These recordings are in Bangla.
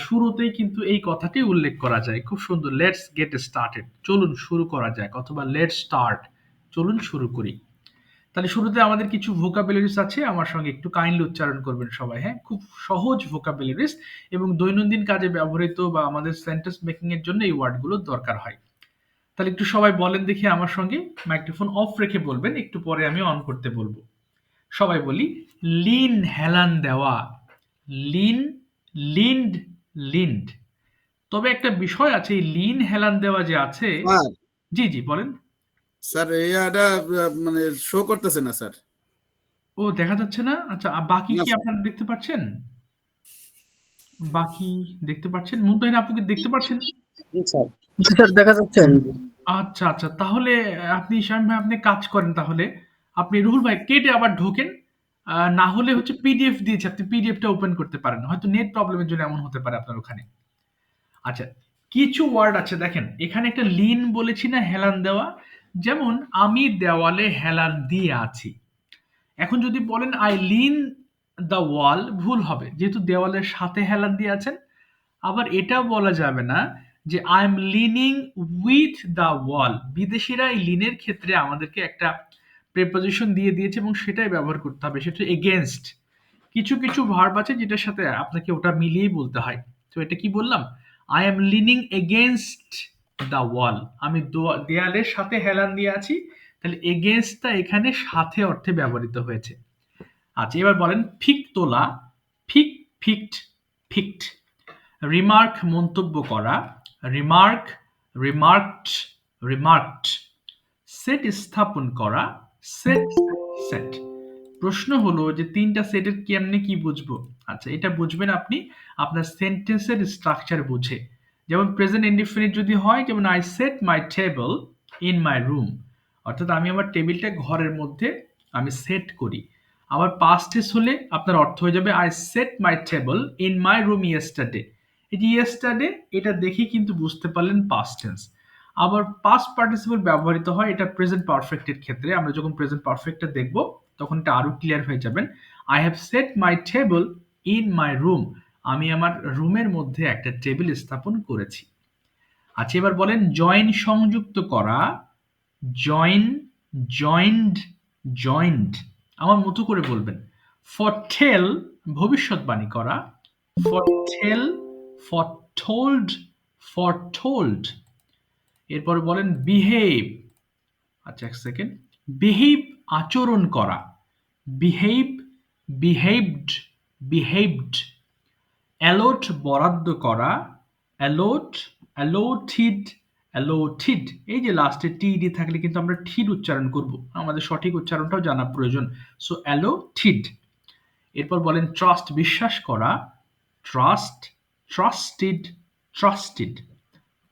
শুরুতেই কিন্তু এই কথাটি উল্লেখ করা যায়। খুব সুন্দর। লেটস গেট স্টার্টেড, চলুন শুরু করা যাক, অথবা লেটস স্টার্ট, চলুন শুরু করি। তাহলে শুরুতে আমাদের কিছু ভোকাবুলারিজ আছে, আমার সঙ্গে একটু কাইন্ডলি উচ্চারণ করবেন সবাই। হ্যাঁ, খুব সহজ ভোকাবুলারিজ এবং দৈনন্দিন কাজে ব্যবহৃত বা আমাদের সেন্টেন্স মেকিং এর জন্য এই ওয়ার্ডগুলো দরকার হয়। তাহলে একটু সবাই বলেন দেখি আমার সঙ্গে, মাইক্রোফোন অফ রেখে বলবেন, একটু পরে আমি অন করতে বলবো। সবাই বলি, লিন হেলান দেওয়া, লিন, লিন্ড, লিন্ড। তবে একটা বিষয় আছে, এই লিন হেলান দেওয়া যে আছে। স্যার জি জি বলেন। স্যার এটা মানে শো করতেছে না স্যার। ও, দেখা যাচ্ছে না? আচ্ছা, বাকি না কি স্যার। আপনারা দেখতে পাচ্ছেন? বাকি দেখতে পাচ্ছেন? মুনতাহিন আপুকে দেখতে পাচ্ছেন? জি স্যার, জি স্যার দেখা যাচ্ছে। আচ্ছা আচ্ছা, তাহলে আপনি শামীম ভাই, আপনি কাজ করেন তাহলে, আপনি রুহুল ভাই কেটে আবার ঢোকেন। না হলে হচ্ছে পিডিএফ দিয়েছে, আপনি পিডিএফটা ওপেন করতে পারেন, হয়তো নেট প্রবলেমের জন্য এমন হতে পারে আপনার ওখানে। আচ্ছা, কিছু ওয়ার্ড আছে দেখেন, এখানে একটা লিন বলেছি না, হেলান দেওয়া। যেমন আমি দেওয়ালে হেলান দিয়ে আছি। এখন যদি বলেন আই লিন দ্য ওয়াল, ভুল হবে, যেহেতু দেওয়ালের সাথে হেলান দিয়ে আছেন। আবার এটাও বলা যাবে না যে I am leaning with the wall. বিদেশিরা এই লিনের ক্ষেত্রে আমাদেরকে একটা প্রেপোজিশন দিয়ে দিয়েছে এবং সেটাই ব্যবহার করতে হবে, সেটা এগেনস্ট। কিছু কিছু ভার্ব আছে যেটার সাথে আপনাকে ওটা মিলিয়েই বলতে হয়। তো এটা কি বললাম? I am leaning against the wall, আমি দেয়ালের সাথে হেলান দিয়ে আছি। তাহলে এগেনস্টটা এখানে সাথে অর্থে ব্যবহৃত হয়েছে। আচ্ছা, এবার বলেন ফিক তোলা, ফিক, ফিক্ট, ফিক্ট। রিমার্ক মন্তব্য করা, রিমার্ক, রিমার্কড, রিমার্কড। সেট স্থাপন করা, সেট, সেট। প্রশ্ন হলো যে তিনটা সেটের কেমনে কি বুঝবো? আচ্ছা, এটা বুঝবেন আপনি আপনার সেন্টেন্সের স্ট্রাকচার বুঝে। যেমন প্রেজেন্ট ইনডিফিনিট যদি হয়, যেমন I said my table in my room, অর্থাৎ আমি আমার টেবিলটা ঘরের মধ্যে আমি সেট করি। আবার পাস্ট টেন্স হলে আপনার অর্থ হয়ে যাবে I said my table in my room yesterday. এই যে ইয়েস্টারডে, এটা দেখে কিন্তু বুঝতে পারলেন পাস্ট টেন্স। আবার পাস্ট পার্টিসিপল ব্যবহৃত হয় এটা প্রেজেন্ট পারফেক্টের ক্ষেত্রে। আমরা যখন প্রেজেন্ট পারফেক্টটা দেখব তখন এটা আরো ক্লিয়ার হয়ে যাবেন। I have said my table in my room, আমি আমার রুমের মধ্যে একটা টেবিল স্থাপন করেছি। আচ্ছা, এবার বলেন জয়েন সংযুক্ত করা, জয়েন, জয়েন্ড, জয়েন্ড। আমার মতো করে বলবেন। ফরটেল ভবিষ্যৎবাণী করা, ফরটেল, ফরটোল্ড, ফরটোল্ড। এরপর বলেন বিহেভ। আচ্ছা, এক সেকেন্ড। বিহেভ আচরণ করা, বিহেভ, বিহেভড, বিহেভড। অ্যালোট বরাদ্দ করা, অ্যালোট, অ্যালোটিড, অ্যালোটিড। এই যে লাস্টে টিডি থাকলে কিন্তু আমরা ঠিড উচ্চারণ করব, আমাদের সঠিক উচ্চারণটাও জানা প্রয়োজন। সো অ্যালোটিড। এরপর বলেন ট্রাস্ট বিশ্বাস করা, ট্রাস্ট, ট্রাস্টেড, ট্রাস্টেড।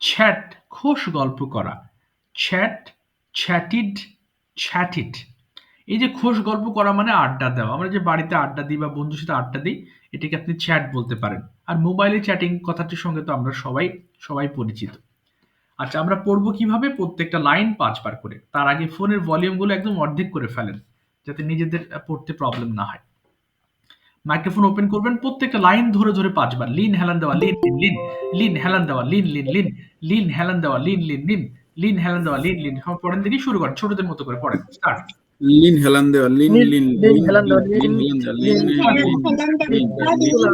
চ্যাট খোশ গল্প করা, চ্যাট, চ্যাটিড, চ্যাটিড। এই যে খোশ গল্প করা মানে আড্ডা দেওয়া, আমরা যে বাড়িতে আড্ডা দিই বা বন্ধুর সাথে আড্ডা দিই, এটাকে আপনি চ্যাট বলতে পারেন। আর মোবাইলে চ্যাটিং কথাটির সঙ্গে তো আমরা সবাই সবাই পরিচিত। আচ্ছা, আমরা পড়বো কিভাবে? প্রত্যেকটা লাইন 5 বার করে। তার আগে ফোনের ভলিউমগুলো একদম অর্ধেক করে ফেলেন, যাতে নিজেদের পড়তে প্রবলেম না হয়। মাইক্রোফোন ওপেন করবেন, প্রত্যেকটা লাইন ধরে ধরে 5 বার। লিন হেলান দেওয়া, লিন লিন লিন, লিন হেলান দেওয়া, লিন লিন লিন, লিন হেলান দেওয়া, লিন লিন লিন, লিন হেলান দেওয়া, লিন লিন। সব পড়েন দেখি, শুরু করেন, ছোটদের মতো করে পড়েন। স্টার্ট। লিন হেলান দেওয়া, lean lean, lean lean lean হেলান দেওয়া, লিন লিন, হেলান দেওয়া, lean, lean lean lean, lean lean lean দেওয়া, লিন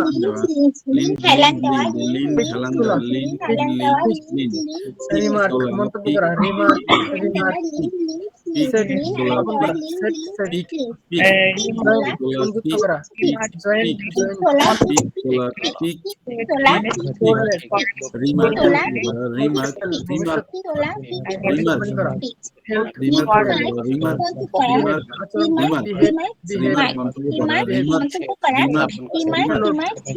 লিন লিন লিন হেলান তোলা, দেওয়া, lean pick, lean pick, lean pick remark তোলা, মন্তব্য পিক করা, রিমার্ক, রিমার্ক, পিক সেট তোলা, স্থাপন পিক করা, set, set, pick pick join তোলা, সংযুক্ত পিক করা, pick join, pick join, pick তোলা, পিক পিক পিক করলেন, রিমার্ক করতেন, করা, রিমার্ক করতেন, রিমার্ক ভবিষ্যৎ রিমার্ক ভবিষ্যৎবাণী করা, হেল্প, রিমার্ক পারেন, রিমার্ক বিহেভ, রিমার্ক আচরণ, রিমার্ক বিহেভ, বিহেভ, রিমার্ক মন্তব্য করা, behave, remark remark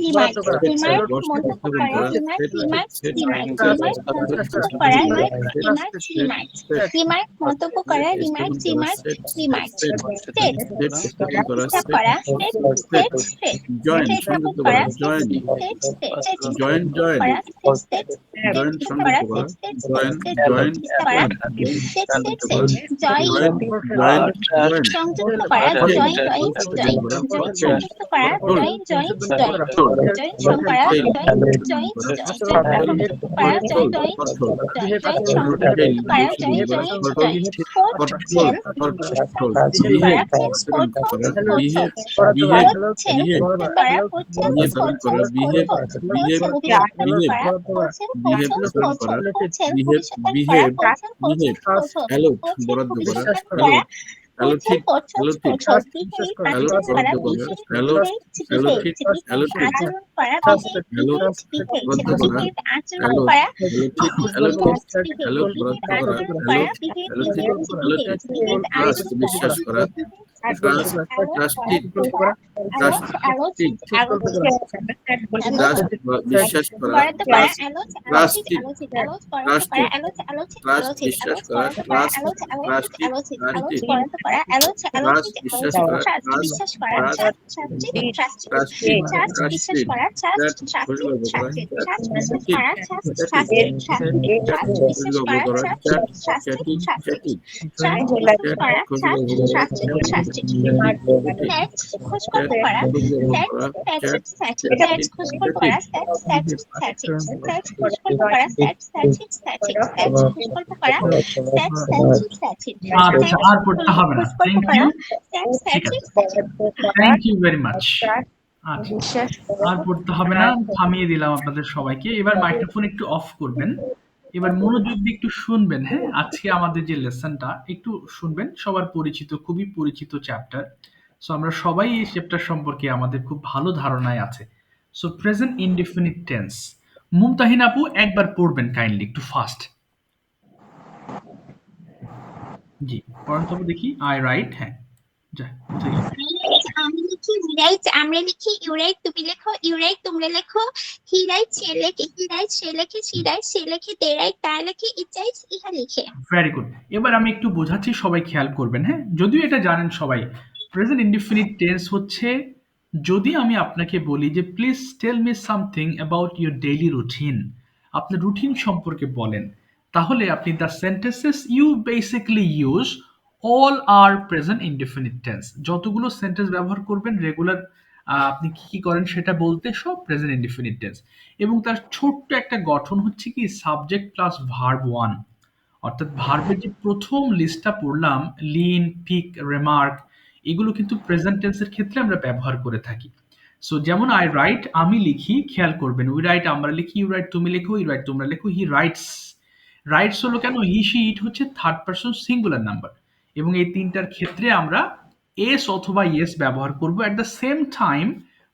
remark allot, বরাদ্দ করা, সেট অ্যালোট, বর্ষ স্থাপন করা, set, set set, set trust, বর্ষ ট্রাস্ট, স্থাপন করা, trust, set trust, set set set স্থাপন করা, সেট সেট সেট স্থাপন করা, সেট সেট জয়েন সংযুক্ত করা, জয়েন জয়েন জয়েন জয়েন্ট করা সংযুক্ত করা জয়েন্ট জয়েন্ট করা জয়েন্ট জয়েন্ট জয়েন্ট জয়েন্ট সংযুক্ত করা জয়েন্ট সংযুক্ত করা জয়েন্ট সংযুক্ত করা জয়েন্ট বরাদ্দ করা অ্যালোকেট অ্যালোকেট অ্যালোট বরাদ্দ করা অ্যালোট অ্যালোকেট অ্যালোকেট অ্যালোট বরাদ্দ করা অ্যালোট অ্যালোকেট অ্যালোট বরাদ্দ করা অ্যালোট অ্যালোকেট ট্রাস্ট বিশ্বাস করা ট্রাস্ট ট্রাস্টিড ট্রাস্টিড ট্রাস্ট বিশ্বাস করা ট্রাস্ট ট্রাস্টিড ট্রাস্টিড ট্রাস্ট বিশ্বাস করা ট্রাস্ট ট্রাস্টিড ট্রাস্টিড ট্রাস্ট বিশ্বাস করা ট্রাস্ট ট্রাস্টিড ট্রাস্টিড আচ্ছা, আর পড়তে হবে না। Thank you. Thank you very much. আচ্ছা, আর পড়তে হবে না। থামিয়ে দিলাম আপনাদের সবাইকে। এবার মাইক্রোফোন একটু অফ করবেন। এবার মনোযোগ দিয়ে একটু শুনবেন, হ্যাঁ? আজকে আমাদের যে লেসনটা একটু শুনবেন। সবার পরিচিত, খুবই পরিচিত চ্যাপ্টার। সো আমরা সবাই এই চ্যাপ্টার সম্পর্কে আমাদের খুব ভালো ধারণায় আছে। So present indefinite tense. Mumtahin আপু একবার পড়বেন কাইন্ডলি, একটু ফাস্ট। জি, পড়েন তো দেখি। আই রাইট, হ্যাঁ। যা, আমি লিখি we write, আমরা লিখি you write, তুমি লেখো you write, তোমরা লেখো he writes, সে লেখে he writes, সে লেখে she writes, সে লেখে they write, তারা লেখে it writes, ইহা লিখে। Very good. এবার আমি একটু বোঝাচ্ছি, সবাই খেয়াল করবেন, হ্যাঁ? যদিও এটা জানেন সবাই, প্রেজেন্ট ইনডেফিনিট টেন্স হচ্ছে যদি আমি আপনাকে বলি যে please tell me something about your daily routine, আপনার রুটিন সম্পর্কে বলেন, তাহলে আপনি the sentences you basically use all are present indefinite tense. যতগুলো সেন্টেন্স ব্যবহার করবেন রেগুলার, আপনি কি কি করেন সেটা বলতে, সব প্রেজেন্ট ইনডেফিনিট টেন্স। এবং তার ছোট্ট একটা গঠন হচ্ছে কি সাবজেক্ট প্লাস ভার্ব ওয়ান। অর্থাৎ ভার্বের যে প্রথম লিস্টটা পড়লাম, লিন, পিক, রিমার্ক, এগুলো কিন্তু প্রেজেন্ট টেন্সের ক্ষেত্রে আমরা ব্যবহার করে থাকি। সো যেমন আই রাইট, আমি লিখি, খেয়াল করবেন, উই রাইট আমরা লিখি, ইউ রাইট তুমি লেখো, ইউ রাইট তোমরা লেখো, হি রাইটস। রাইটস হলো কেন? হি, শি, ইট হচ্ছে থার্ড পারসন সিঙ্গুলার নাম্বার, এবং এই তিনটার ক্ষেত্রে আমরা এস অথবা ইয়েস ব্যবহার করব। অ্যাট দ্য সেম টাইম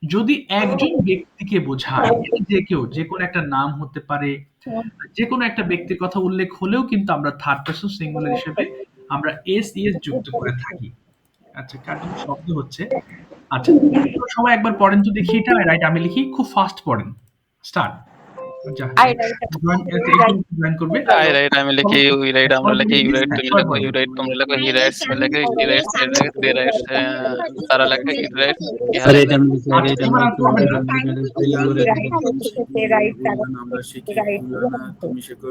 যদি একজন ব্যক্তিকে বোঝায়, যে কেউ, যে কোনো একটা নাম হতে পারে, যে কোনো একটা ব্যক্তির কথা উল্লেখ হলেও কিন্তু আমরা থার্ড পারসন সিঙ্গুলার হিসেবে আমরা এস ইএস যুক্ত করে থাকি। আচ্ছা, কার জন্য শব্দ হচ্ছে? আচ্ছা, সবাই একবার পড়েন তো দেখি এটা। রাইট আমি লিখি, খুব ফাস্ট পড়েন। স্টার্ট। জয়েন করবে। আই রাইট আমি লিখি, উই রাইট আমরা লিখি, ইউ রাইট তুমি লেখো, ইউ রাইট তোমরা লেখো, হি রাইটস সে লেখে, হি রাইটস সে লেখে, দে রাইটস তারা লেখে, ইট রাইটস ইহা লেখে। আমরা শিখি ইউলানা, তুমি শেখো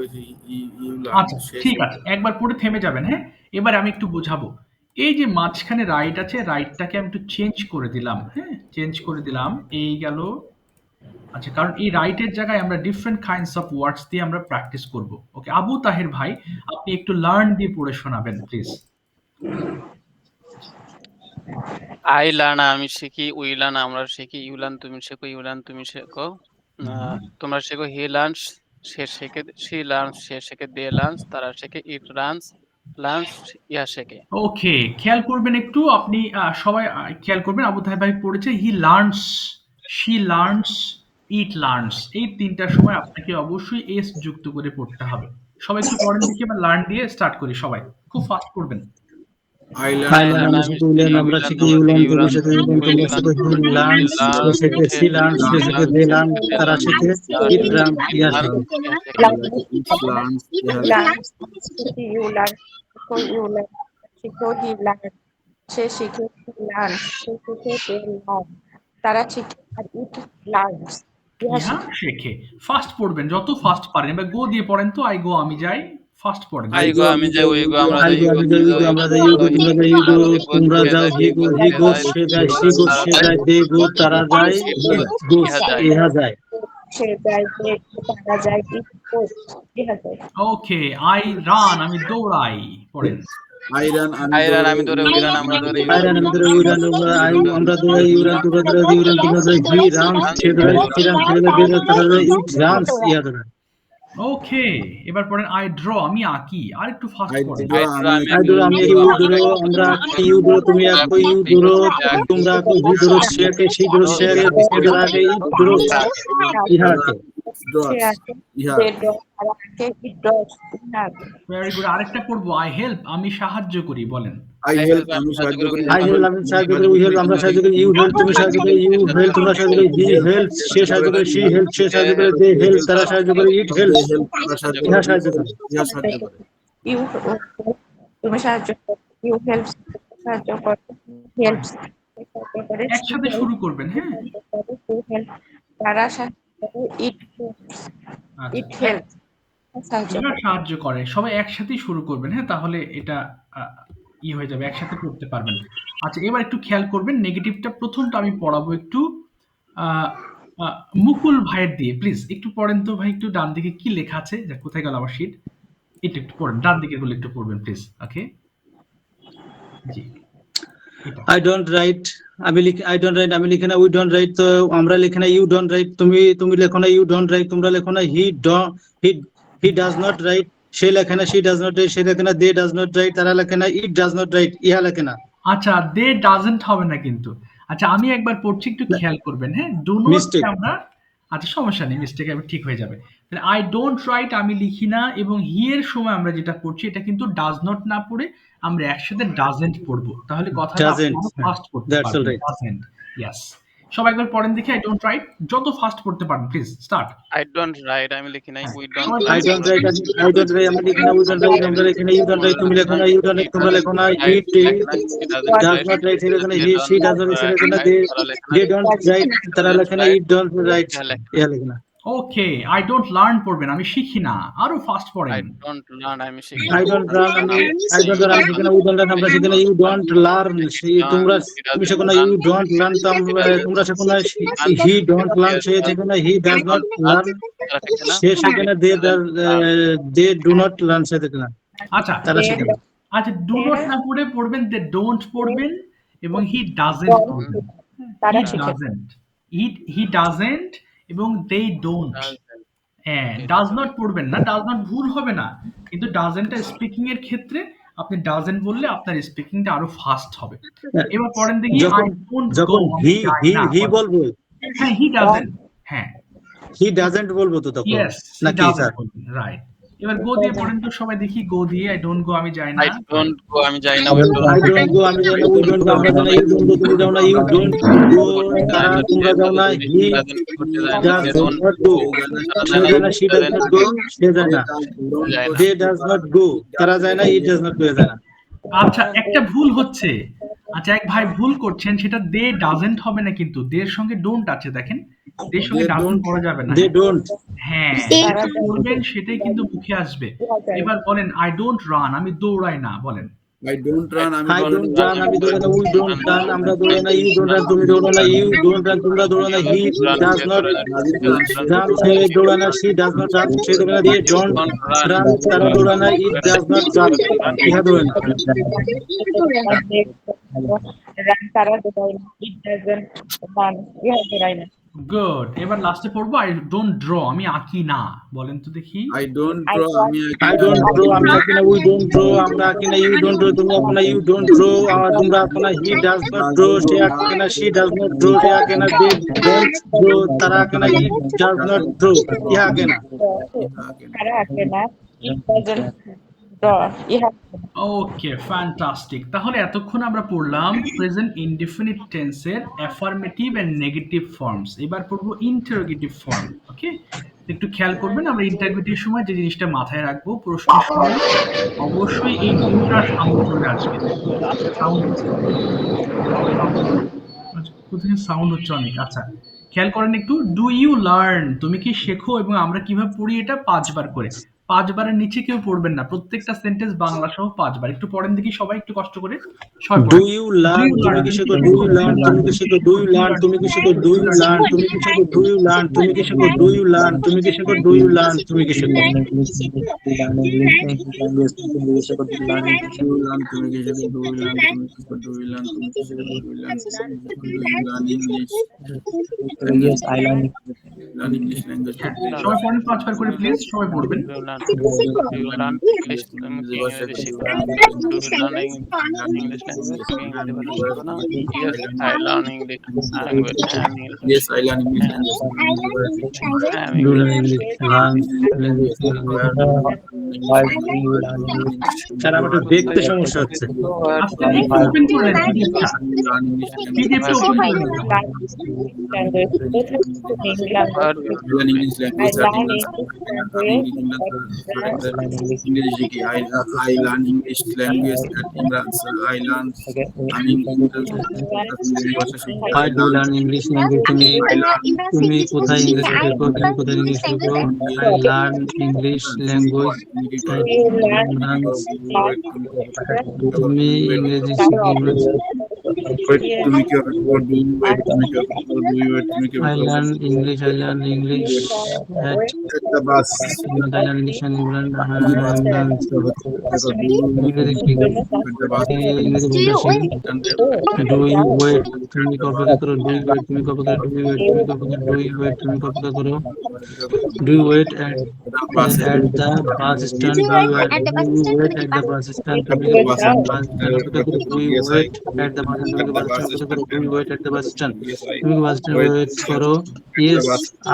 ইউলান। আচ্ছা, ঠিক আছে, একবার পড়ে থেমে যাবেন, হ্যাঁ? এবার আমি একটু বোঝাবো। এই যে মাঝখানে রাইট আছে, রাইটটাকে আমি একটু চেঞ্জ করে দিলাম, হ্যাঁ? চেঞ্জ করে দিলাম, এই গেল। আচ্ছা, কারণ এই রাইটের জায়গায় আমরা ডিফারেন্ট কাইন্ডস অফ ওয়ার্ডস দিয়ে আমরা প্র্যাকটিস করব। ওকে, আবু তাহের ভাই, আপনি একটু লার্ন দিয়ে পড়ে শোনাবেন প্লিজ। আই লার্ন আমি শিখি, উই লার্ন আমরা শিখি, ইউ লার্ন তুমি শেখো, ইউ লার্ন তুমি শেখো, তোমরা শেখো, হি লার্নস সে শেখে, শি লার্নস সে শেখে, দে লার্নস তারা শেখে, ইট রানস লার্নস ইহা শেখে। ওকে, খেয়াল করবেন একটু আপনি, সবাই খেয়াল করবেন, আবু তাহের ভাই পড়েছে he learns, she learns, it learns. এই তিনটার সময় আপনাকে অবশ্যই এস যুক্ত করে পড়তে হবে। সবাই একটু পড়েন দেখি, এবার লার্ন দিয়ে স্টার্ট করি, সবাই খুব ফাস্ট পড়বেন। আই আই লার্ন লার্ন আমি শিখি, আমরা শিখি, ইউ লার্ন তুমি শেখো, তোমরা শেখো, হি লার্নস সে শেখে, শি লার্নস সে শেখে, দে লার্ন তারা শেখে, ইট রান ইহা শেখে। It learns you learn, so you learn, শিখো he learn, সে শিখে he learns, সে শিখে they learn, তারা শিখে আর it learns, ইহা শেখে। ফাস্ট পড়বেন, যত ফাস্ট পারেন। এবার গো দিয়ে পড়েন তো, আই গো আমি যাই। ফাস্ট পড়েন। আই গো আমি যাই, উই গো আমরা আই যাই, গো ইউ আমি গো যাই, তুমি ইউ গো যাও, আমরা ইউ যাই, গো ইউ গো যাও, তোমরা যাই, ইউ গো তোমরা যাও, হি গো সে যায়, সি গো সে যায়, দে গো তারা যায়, ইট গোস ইহা যায়। সে যায়, সে তারা যায়, ইহা যায়। ওকে, আই রান আমি দৌড়াই। পড়েন। আইরান আমি আইরান দৌড়াই, আমি দৌড়াই, উইরান আমরা দৌড়াই, ইউ আইরান আমি দৌড়াই, ইউরান আমরা দৌড়াই, ইউরান তোমরা দৌড়াই, ইউরান তোমরা দৌড়াই, হি রানস সে দৌড়ায়, সে রান সে দৌড়ায়, দে তারা দৌড়ায়, ইট রানস ইহা দৌড়ায়। ওকে, এবার পড়েন আই ড্র আমি আঁকি। আর একটু ফাস্ট আই পড়েন। ড্র আমি আই দৌড়ো আমি ইউ দৌড়ো আমরা আঁকি, ইউ দৌড়ো তুমি আঁকো, ইউ দৌড়ো তোমরা আঁকো, হি দৌড়ো সে আঁকে, সি দৌড়ো সে আঁকে, সে তারা আঁকে, ইট দৌড়ো ইহা আঁকে। সে ড্রস আঁকে, ইহা দে ড্র, তারা আঁকে, ইট ড্রস, ইহা আঁকে। Very good. আরেকটা পড়বো আই হেল্প আমি সাহায্য করি। বলেন। আই হেল্প আমি সাহায্য করি, আই হেল্প আমি সাহায্য করি, উই হেল্প আমরা সাহায্য করি, ইউ হেল্প তুমি সাহায্য করি, ইউ হেল্প তোমরা সাহায্য করি, হি হেল্প সে সাহায্য করে, সি হেল্প সে সাহায্য করে, দে হেল্প তারা সাহায্য করে, ইট হেল্প they help তারা সাহায্য ইহা করে, সাহায্য করে। ইহা সাহায্য করে। ইউ তুমি সাহায্য করো, ইউ হেল্পস সাহায্য করো, হেল্পস সাহায্য করে, একসাথে শুরু করবেন, হ্যাঁ? তারা সাহায্য করে, ইট হেল্পস, ইট আচ্ছা, হেল্পস সাহায্য এরা করে। সাহায্য করে। সবাই একসাথেই শুরু করবেন, হ্যাঁ? তাহলে এটা হয়ে যাবে, একসাথে করতে পারবেন। আচ্ছা, এবার একটু খেয়াল করবেন নেগেটিভটা প্রথমটা আমি পড়াবো একটু আহ, আহ, মুকুল ভাইয়ের দিয়ে। প্লিজ একটু পড়েন তো ভাই, একটু ডান দিকে কি লেখা আছে, যা কোথায় গেল আমার শীট, এটা একটু পড়েন, ডান দিকের গুলো একটু পড়বেন প্লিজ। ওকে, জি, এটা আই ডোন্ট রাইট আমি লিখি, আই ডোন্ট রাইট আমি লিখি না, উই ডোন্ট রাইট তো আমরা লিখি না, ইউ ডোন্ট রাইট তুমি লেখো না, ইউ ডোন্ট রাইট তোমরা লেখো না, হি ডাজ নট রাইট সে লেখে না, সি ডাজ নট রাইট সে লেখে না, দে ডাজ নট রাইট তারা লেখে না, ইট ডাজ নট রাইট ইহা লেখে না। আচ্ছা, দে ডাজেন্ট হবে না কিন্তু। আচ্ছা, আমি একবার পড়ছি, একটু খেয়াল করবেন, হ্যাঁ? Do not Mistake. আমরা, আচ্ছা সমস্যা নেই, মিস্টেক আমি ঠিক হয়ে যাবে। তাহলে আই ডোন্ট রাইট আমি লিখি না, এবং হি এর সময় আমরা যেটা পড়ছি এটা কিন্তু ডাজ নট না পড়ে আমরা একসাথে ডাজেন্ট পড়বো। তাহলে কথাটা Doesn't, ফাস্ট পড়তে that's all পারবেন। right. Doesn't, yes. সবাই একবার পড়েন দেখি আই ডোন্ট রাইট, যত ফাস্ট পড়তে পারেন please, start. I don't write আমি লিখি নাই, উই ডোন্ট সবাই আই ডোন্ট রাইট আমি লিখি না, উই ডোন্ট রাইট আমরা লিখি না, ইউ ডোন্ট রাইট তুমি লেখো না, ইউ ডোন্ট রাইট তোমরা লেখো না, হি ডাজ নট রাইট সে লেখে না, হি সি ডাজ নট সে লেখে না, দে ডোন্ট রাইট তারা লেখে না, ইট ডোন্ট রাইট ইহা লেখে না। ওকে, আই ডোন্ট লার্ন পড়বেন আমি শিখি না, আরো ফাস্ট আই পড়েন। ডোন্ট লার্ন আমি শিখি আই ডোন্ট রান আমি শিখি না, উই ডোন্ট রান আমরা শিখি না, ইউ ডোন্ট লার্ন তুমি শেখো না, ইউ ডোন্ট লার্ন তোমরা শেখো না, হি ডোন্ট লার্ন সে শেখে না, হি ডাজ নট লার্ন সে শেখে না, দে ডু নট লার্ন সে শেখে না, আচ্ছা তারা শেখে না। আচ্ছা, ডু নট না পড়ে পড়বেন দে ডোন্ট পড়বেন, এবং হি ডাজেন্ট পড়বেন। তারা হি শিখে। ডাজেন্ট, হি ডাজেন্ট এবং দে ডোন্ট। হ্যাঁ, ডাজ নট পড়বেন না, ডাজ নট ভুল হবে না, কিন্তু ডাজেন্টটা স্পিকিং এর ক্ষেত্রে আপনি ডাজেন্ট বললে আপনার স্পিকিংটা আরো ফাস্ট হবে। এবার পড়েন দেখি আই ডোন্ট গো যখন আমি যাই না। হি বলবো, হ্যাঁ, হি ডাজেন্ট, হ্যাঁ হি ডাজন্ট বলবো তো তখন ইয়েস, নাকি স্যার? রাইট। এবার গো দিয়ে পড়েন তো সবাই দেখি, গো দিয়ে আই ডোন্ট গো আমি যাই না। আই ডোন্ট গো আমি যাই না, উই আই ডোন্ট গো আমি যাই না, উই ডোন্ট গো আমরা যাই না, ইউ ডোন্ট গো তুমি যাও না, ইউ ডোন্ট গো তারা তোমরা যাও না, হি ডাজ নট গো সে যায় না, শি ডাজ নট গো সে যায় না, দে ডাজ নট গো তারা যায় না, ইট ডাজ নট গো যায় না। আচ্ছা, একটা ভুল হচ্ছে। আচ্ছা, এক ভাই ভুল করছেন, সেটা দে ডাজেন্ট হবে না, কিন্তু দের সঙ্গে ডোন্ট আছে, দেখেন দের সঙ্গে They ডাজেন্ট don't- পড়া যাবে না। দে ডোন্ট হ্যাঁ, যেটা বলবেন সেটাই কিন্তু মুখে আসবে। এবার বলেন আই ডোন্ট রান আমি দৌড়াই না, বলেন। I don't run আমি আই দৌড়াই ডোন্ট না। রান আমি দৌড়াই না, উই ডোন্ট রান আমরা দৌড়াই না, ইউ ডোন্ট রান তুমি দৌড়ো না, ইউ ডোন্ট রান তোমরা দৌড়ো না, হি ডাজ নট রান সে দৌড়ায় না, শি ডাজ নট রান সে দৌড়ায় না, দে ডোন্ট রান তারা দৌড়ায় না, ইট ডাজ নট রান ইহা দৌড়ায় না। তারা দৌড়ায় না, ইট ডাজন্ট রান ইহা দৌড়ায় না। গুড। এবার লাস্টে পড়বো আই ডোন্ট ড্র আমি আঁকি না, বলেন তো দেখি। I don't draw আমি আই ডোন্ট ড্র আমি আঁকি না, উই ডোন্ট ড্র আমরা আঁকি না, ইউ ডোন্ট ড্র তুমি আঁকো না, ইউ ডোন্ট ড্র তোমরা আঁকো না, হি ডাজ নট ড্র সে আঁকে না, শি ডাজ নট ড্র সে আঁকে না, দে ডোন্ট ড্র তারা আঁকে না, ইট ডাজ নট ড্র ইহা আঁকে না। তারা আঁকে না, ইট ডাজন্ট ড্র ইহা। ওকে, ফ্যান্টাস্টিক। তাহলে এতক্ষণ আমরা পড়লাম প্রেজেন্ট ইনডিফিনিট টেন্সের অ্যাফার্মেটিভ এন্ড নেগেটিভ ফর্মস। এবার পড়বো ইন্টারোগেটিভ ফর্ম। ওকে, একটু খেয়াল করবেন, আমরা ইন্টারোগেটিভ সময় যে জিনিসটা মাথায় রাখবো, প্রশ্নের সময় অবশ্যই এই তিনটা সাউন্ড চলে আসবে। সাউন্ড হচ্ছে, কোথায় সাউন্ড হচ্ছে অনেক। আচ্ছা, খেয়াল করেন একটু, ডু ইউ লার্ন, তুমি কি শেখো, এবং আমরা কিভাবে পড়ি এটা 5 বার করে। 5 বারের নিচে কেউ পড়বেন না, প্রত্যেকটা সেন্টেন্স বাংলা সহ 5 বার। একটু পড়েন দেখি সবাই, একটু কষ্ট করে সবাই ডু পড়েন। ইউ ডু লার্ন, ইউ তুমি লার্ন, কি তুমি কি শেখো? ডু শেখো? ইউ লার্ন, তুমি কি শেখো? ডু ইউ লার্ন, তুমি কি শেখো? ডু ইউ লার্ন, তুমি কি শেখো? ডু ইউ লার্ন, তুমি কি শেখো? ডু ইউ লার্ন, তুমি কি শেখো? ডু ইউ লার্ন, তুমি কি শেখো? learn communication, do we learn communication, do we learn communication, do we learn English language, learn English language, হ্যাঁ, do সবাই পড়েন 5 বার করে প্লিজ, সবাই পড়বেন। Do you learn English? তুমি কি ইংরেজি শিখো না? Do you learn English language? তুমি ইংরেজি ভাষা শিখো না? Yes, I learn English language. yes, I learn English language. Do learn English, learn sir আমার একটু দেখতে সমস্যা হচ্ছে। আপনি একটু ওপেন করে নেন পিডিএফটা, পিডিএফটা ওপেন করে নেন। language, both are speaking language. learn English language, I learn English English I learn English language at Imran sir. I learn how do learn English language, তুমি কোথায় ইংরেজি শেখো, তুমি কোথায় ইংলিশ শেখো? আই লার্ন ইংলিশ ল্যাঙ্গুয়েজ তুমি ইংরেজি শিখো। তুমি কি do you wait, তুমি কি I learn English at the bus I learn English in England. ইংরেজি শিখো, ইংরেজি Do you বলতে wait? শিখো। Do you wait, তুমি কপি করো। Do you wait, তুমি কপি করো। Do you wait, তুমি কপি করো। Do you wait, তুমি কপি করো। Do you wait at the bus stand? Do you wait at the bus Do you stand? wait at the bus stand? তুমি কি bus stand অপেক্ষা করো? Do you wait at the bus stand? তুমি কি bus stand অপেক্ষা করো? Do you wait at the bus stand? তুমি কি bus stand wait করো? Yes,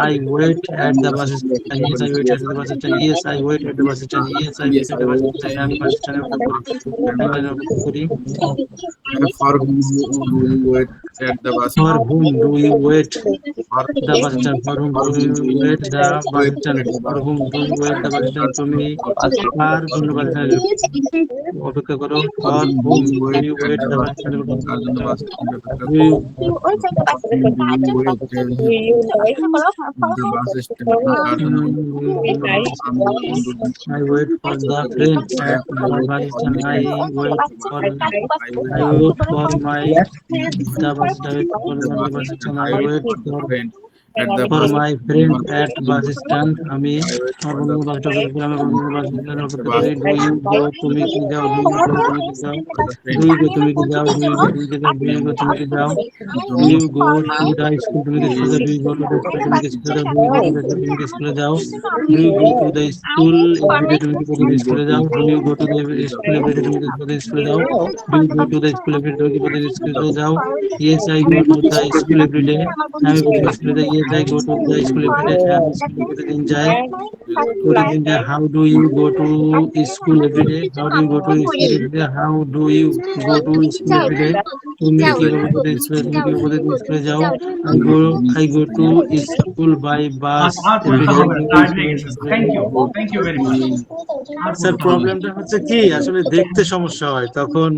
I wait at the bus stand. Yes, I wait at the bus stand. Yes, I wait at the bus stand. Yes, I wait at the bus stand. আমি bus stand অপেক্ষা করি। for whom do you wait at the bus For whom do you wait the bus stand? For whom do you wait the bus stand? For whom do you wait the bus stand? তুমি কার জন্য bus stand অপেক্ষা করো? For whom do you wait the bus stand? Do you You wait at the bus stand. Do you like I wait for the train at the bus stand. I wait for my the bus stand. For the bus stand. I wait at the for bus my friend at bus stand. আমি আমার বন্ধুর বাস স্টপে আমি বন্ধুর বাস স্ট্যান্ড অপেক্ষা করি। Do you go, তুমি কি যাও? Do you go, তুমি কি যাও? Do you go, তুমি কি যাও? Do you go, তুমি কি যাও? Do you go, তুমি কি যাও? Do you go to the school, তুমি কি স্কুলে যাও? Do you go to the school, তুমি কি স্কুলে যাও? Do you go to the তুমি কি স্কুলে যাও? Do you go to the school every day, তুমি কি প্রতিদিন স্কুলে যাও? Do you go to the school every day, তুমি কি প্রতিদিন স্কুলে যাও? Do you go to the school every day, তুমি কি প্রতিদিন স্কুলে যাও? Yes, I go to the school every day. আমি প্রতিদিন স্কুলে যাই। Yes, I go to the school every day. আমি স্কুলে প্রতিদিন যাই। প্রতিদিন যাই। How do you go to school every day? How do you go to school every day? How do you go to school every day? তুমি কিভাবে প্রতিদিন স্কুলে যাও? I go to school by bus R every পড়তে day. হবে না, টাইম হয়ে গেছে। Thank you very much. Sir প্রবলেমটা হচ্ছে কি, আসলে দেখতে সমস্যা হয় তখন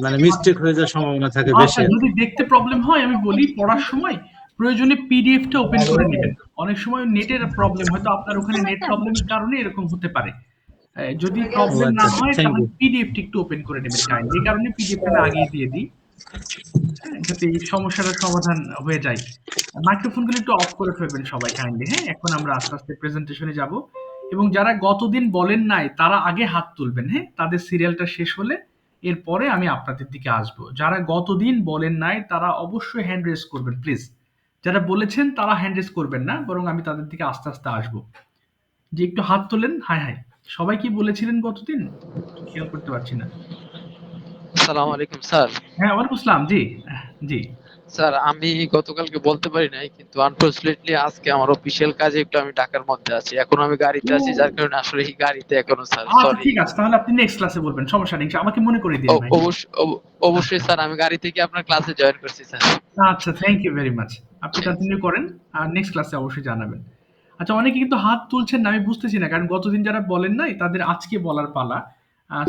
মানে মিস্টেক হয়ে যাওয়ার সম্ভাবনা থাকে আচ্ছা, বেশি। যদি দেখতে প্রবলেম হয় আমি বলি, পড়ার সময় প্রয়োজনে পিডিএফটা ওপেন করে নেবেন। অনেক সময় নেটের প্রবলেম, হয়তো আপনার ওখানে নেট প্রবলেমের কারণে এরকম হতে পারে। যদি প্রবলেম না আচ্ছা, হয় থ্যাংক তাহলে ইউ। পিডিএফটা একটু ওপেন করে নেবেন কাইন্ডলি। এই কারণে পিডিএফটা আমি আগেই দিয়ে দিই, হ্যাঁ, যাতে এই সমস্যাটার সমাধান হয়ে যায়। মাইক্রোফোনগুলো একটু অফ করে ফেলবেন সবাই কাইন্ডলি। হ্যাঁ, এখন আমরা আস্তে আস্তে প্রেজেন্টেশনে যাব, এবং যারা গতদিন বলেন নাই তারা আগে হাত তুলবেন। হ্যাঁ, তাদের সিরিয়ালটা শেষ হলে এরপরে আমি আপনাদের দিকে আসবো। যারা গতদিন বলেন নাই তারা অবশ্যই হ্যান্ড রেজ করবেন প্লিজ। যারা বলেছেন তারা হ্যান্ড রেজ করবেন না, বরং আমি তাদের দিকে আস্তে আস্তে আসবো। যে একটু হাত তোলেন। হাই হাই, সবাই কি বলেছিলেন গতদিন? খেয়াল করতে পারছি না। আসসালামু আলাইকুম স্যার। হ্যাঁ, ওয়ালাইকুম আসসালাম। জি জি। স্যার আমি গতকালকে বলতে পারি নাই, কিন্তু আনফরচুনেটলি আজকে আমার অফিসিয়াল কাজে একটু আমি ঢাকার মধ্যে আছি। এখন আমি গাড়িতে আছি, যার কারণে আসলে এই গাড়িতে এখনো স্যার আচ্ছা সরি। ঠিক আছে, তাহলে আপনি নেক্সট ক্লাসে বলবেন, সমস্যা নেই। আমাকে মনে করে দিন ভাই। অবশ্যই স্যার, আমি গাড়ি থেকে আপনার ক্লাসে জয়েন করছি স্যার। আচ্ছা, থ্যাংক ইউ ভেরি মাচ। আপনি কন্টিনিউ করেন, আর নেক্সট ক্লাসে অবশ্যই জানাবেন। আচ্ছা, অনেকে কিন্তু হাত তুলছেন না, আমি বুঝতেছি না, কারণ গতদিন যারা বলেন নাই তাদের আজকে বলার পালা।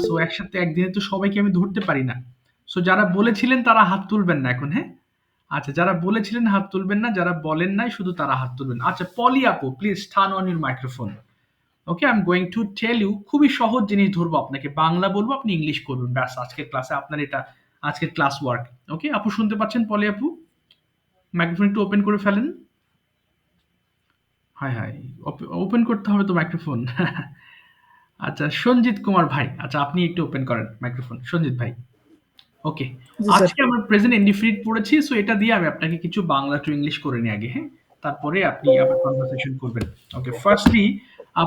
সো একসাথে একদিনে তো সবাইকে আমি ধরতে পারি না। সো যারা বলেছিলেন তারা হাত তুলবেন না এখন। হ্যাঁ, আচ্ছা, যারা বলেছিলেন হাত তুলবেন না, যারা বলেন নাই শুধু তারা হাত তুলবেন। আচ্ছা, পলি আপু please turn on your microphone. Okay, I am going to tell you, খুবই সহজ জিনিস ধরবো আপনাকে, বাংলা বলবো, আপনি ইংলিশ করবেন, ব্যাস আজকের ক্লাসে আপনার এটা আজকের ক্লাস ওয়ার্ক। ওকে আপু, শুনতে পাচ্ছেন? পলি আপু মাইক্রোফোন একটু ওপেন করে ফেলেন। হাই হাই, ওপেন করতে হবে তো মাইক্রোফোন। আচ্ছা, সঞ্জিত কুমার ভাই, আচ্ছা আপনি একটু ওপেন করেন মাইক্রোফোন, সঞ্জিত ভাই। ওকে, আজকে আমরা প্রেজেন্ট ইনডিফিনিট পড়েছি, সো এটা দিয়ে আমি আপনাকে কিছু বাংলা টু ইংলিশ করে নিই আগে, হ্যাঁ, তারপরে আপনি আবার কনভারসেশন করবেন। ওকে, ফার্স্টলি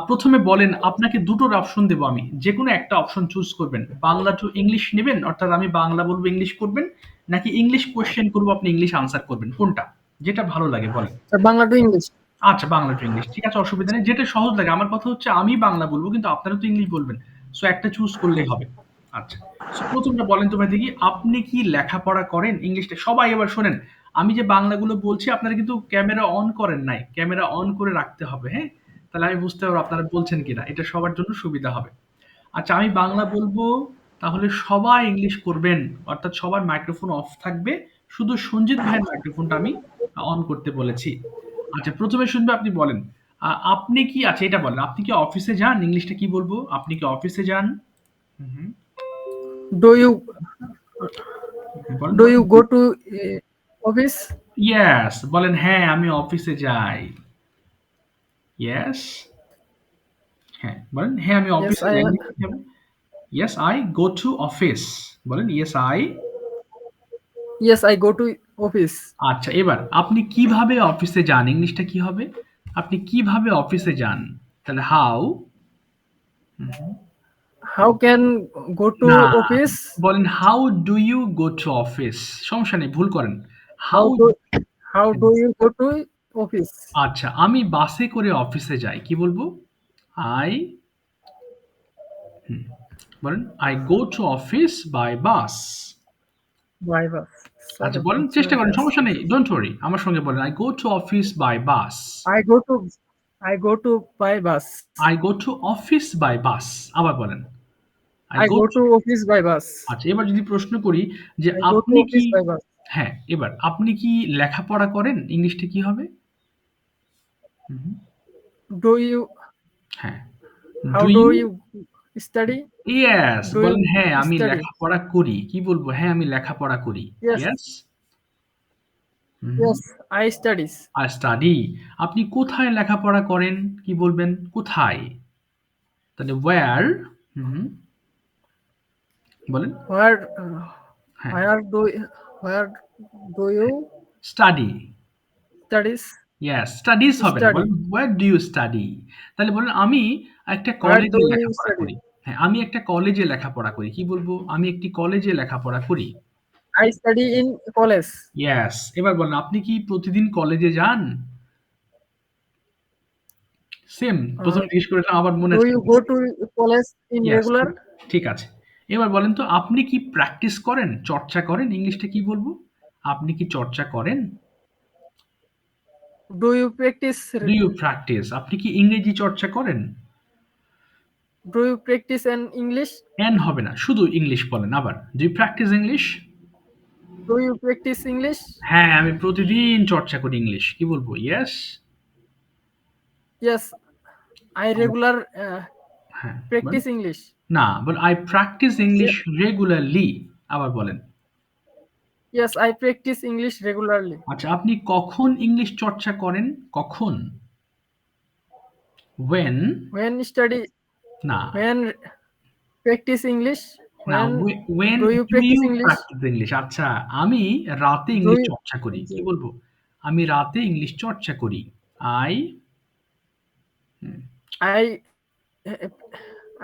প্রথমে বলেন, আপনাকে দুটোর অপশন দেবো আমি, যে কোনো একটা অপশন চুজ করবেন। বাংলা টু ইংলিশ নেবেন, অর্থাৎ আমি বাংলা বলবো ইংলিশ করবেন, নাকি ইংলিশ কোয়েশ্চেন করবো আপনি ইংলিশ আনসার করবেন, কোনটা যেটা ভালো লাগে বলেন। Bangla to English. আচ্ছা, বাংলা টু ইংলিশ, ঠিক আছে, অসুবিধা নেই, যেটা সহজ লাগে। আমার কথা হচ্ছে আমি বাংলা বলবো কিন্তু আপনারা তো ইংলিশ বলবেন, সো একটা চুজ করলেই হবে। আচ্ছা, সো প্রথমটা বলেন তো ভাই দেখি, আপনি কি লেখাপড়া করেন? ইংলিশটা সবাই এবার শোনেন, আমি যে বাংলাগুলো বলছি আপনারা কিন্তু ক্যামেরা অন করেন নাই, ক্যামেরা অন করে রাখতে হবে, হ্যাঁ, তাহলে আমি বুঝতে পারবো আপনারা বলছেন কিনা, এটা সবার জন্য সুবিধা হবে। আচ্ছা, আমি বাংলা বলবো, তাহলে সবাই ইংলিশ করবেন, অর্থাৎ সবার মাইক্রোফোন অফ থাকবে, শুধু সঞ্জিত ভাইয়ের মাইক্রোফোনটা আমি অন করতে বলেছি। আচ্ছা, প্রথমে শুনবে, আপনি বলেন আপনি কি, আচ্ছা এটা বলেন, আপনি কি অফিসে যান? ইংলিশটা কি বলবো? আপনি কি অফিসে যান? হুম, ডু ইউ বলেন do you go two office? Yes, বলেন হ্যাঁ আমি অফিসে যাই। ইয়েস, হ্যাঁ বলেন হ্যাঁ আমি Yes, অফিসে যাই। Yes I go to office, বলেন yes I. I go to office. আচ্ছা, এবার আপনি কিভাবে অফিসে যান? ইংলিশটা কি হবে? আপনি কিভাবে অফিসে যান? তাহলে how. How can go to না, office? বলেন how do you go two office, সমস্যা নেই, ভুল করেন। How, How do you go to office? আচ্ছা আমি বাসে করে অফিসে যাই, কি বলবো? আই, বলেন I go to office by bus. By bus. আচ্ছা বলেন, চেষ্টা করেন, সমস্যা নেই, ডোন্ট ওয়ারি, আমার সঙ্গে বলেন I go to office by বাস। I go to by bus. I go to office by bus, আবার বলেন I go to office by bus. আচ্ছা, এবার যদি প্রশ্ন করি যে I go to আপনি কি, office by bus. হ্যাঁ এবার আপনি কি লেখাপড়া করেন? ইংলিশটা কি হবে? Do you হ্যাঁ, How do do you, you study? Yes, Do বলেন you হ্যাঁ আমি study? লেখাপড়া করি, কি বলবো? হ্যাঁ আমি লেখাপড়া করি। Yes. Yes, Yes, I studies. আর স্টাডি। আপনি কোথায় লেখাপড়া করেন? কি বলবেন? কোথায়? তাহলে ওয়্যার, বলেন Where হ্যাঁ, where do you study. studies? Yes, studies হবে না, Study. বলেন হোয়ার ডু ইউ স্টাডি। তাহলে বলেন আমি একটা Where কলেজে do you লেখাপড়া study? করি। হ্যাঁ, আমি একটা কলেজে লেখাপড়া করি, কি বলবো? আমি একটি কলেজে লেখাপড়া করি। I study in college. Yes, এবার বলেন আপনি কি প্রতিদিন কলেজে যান? সেম, প্রথমে জিজ্ঞেস করেছিলাম, আবার মনে Do আছে? you go to college in Yes, regular? ঠিক আছে। এবার বলেন তো আপনি কি প্র্যাকটিস করেন? চর্চা করেন? ইংলিশটা কি বলবো? আপনি কি চর্চা করেন? Do you practice? Do you practice? আপনি কি ইংরেজি চর্চা করেন? Do you practice in English? এন হবে না, শুধু ইংলিশ বলেন আবার। Do you practice English? Do you practice English? হ্যাঁ, আমি প্রতিদিন চর্চা করি ইংলিশ, কি বলবো? ইয়েস, Yes, I regular হ্যাঁ, practice English. না, বল আই প্র্যাকটিস ইংলিশ রেগুলারলি, আবার বলেন। Yes, I practice English regularly. আচ্ছা, আপনি কখন ইংলিশ চর্চা করেন? কখন? when, When study, না when practice English, না, when when do you do practice you English? practice English? আচ্ছা, আমি রাতে Do ইংলিশ you- চর্চা করি, কি বলবো? আমি রাতে ইংলিশ চর্চা করি। I, I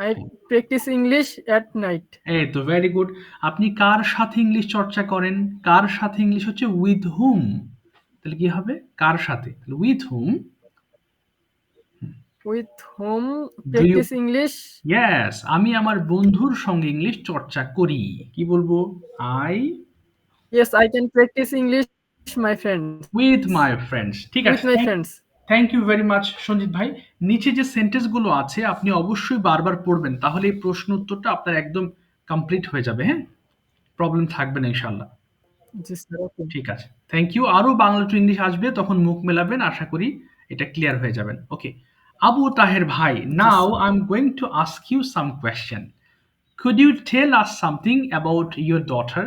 I practice English at night. এই তো ভেরি গুড। আপনি কার সাথে ইংলিশ চর্চা করেন? কার সাথে ইংলিশ হচ্ছে with whom, তাহলে কি হবে? কার সাথে, with whom। With whom practice English? Yes, আমি আমার বন্ধুর সঙ্গে ইংলিশ চর্চা করি, কি বলবো? I Yes, I can practice English my friends. with my friends, ঠিক With আছে। my friends. Thank you very much Sanjit ভাই। নিচে যে সেন্টেন্সগুলো আছে আপনি অবশ্যই বারবার পড়বেন, তাহলে এই প্রশ্ন উত্তরটা আপনার একদম কমপ্লিট হয়ে যাবে, হ্যাঁ, প্রবলেম থাকবে না ইনশাল্লাহ। জি স্যার, ওকে। ঠিক আছে। Thank you. আরো বাংলা টু ইংলিশ আসবে, তখন মুখ মেলাবেন। আশা করি এটা ক্লিয়ার হয়ে যাবেন। ওকে। আবু তাহের ভাই, জি now sir. I am going to ask you some question. Could you tell us something about your daughter?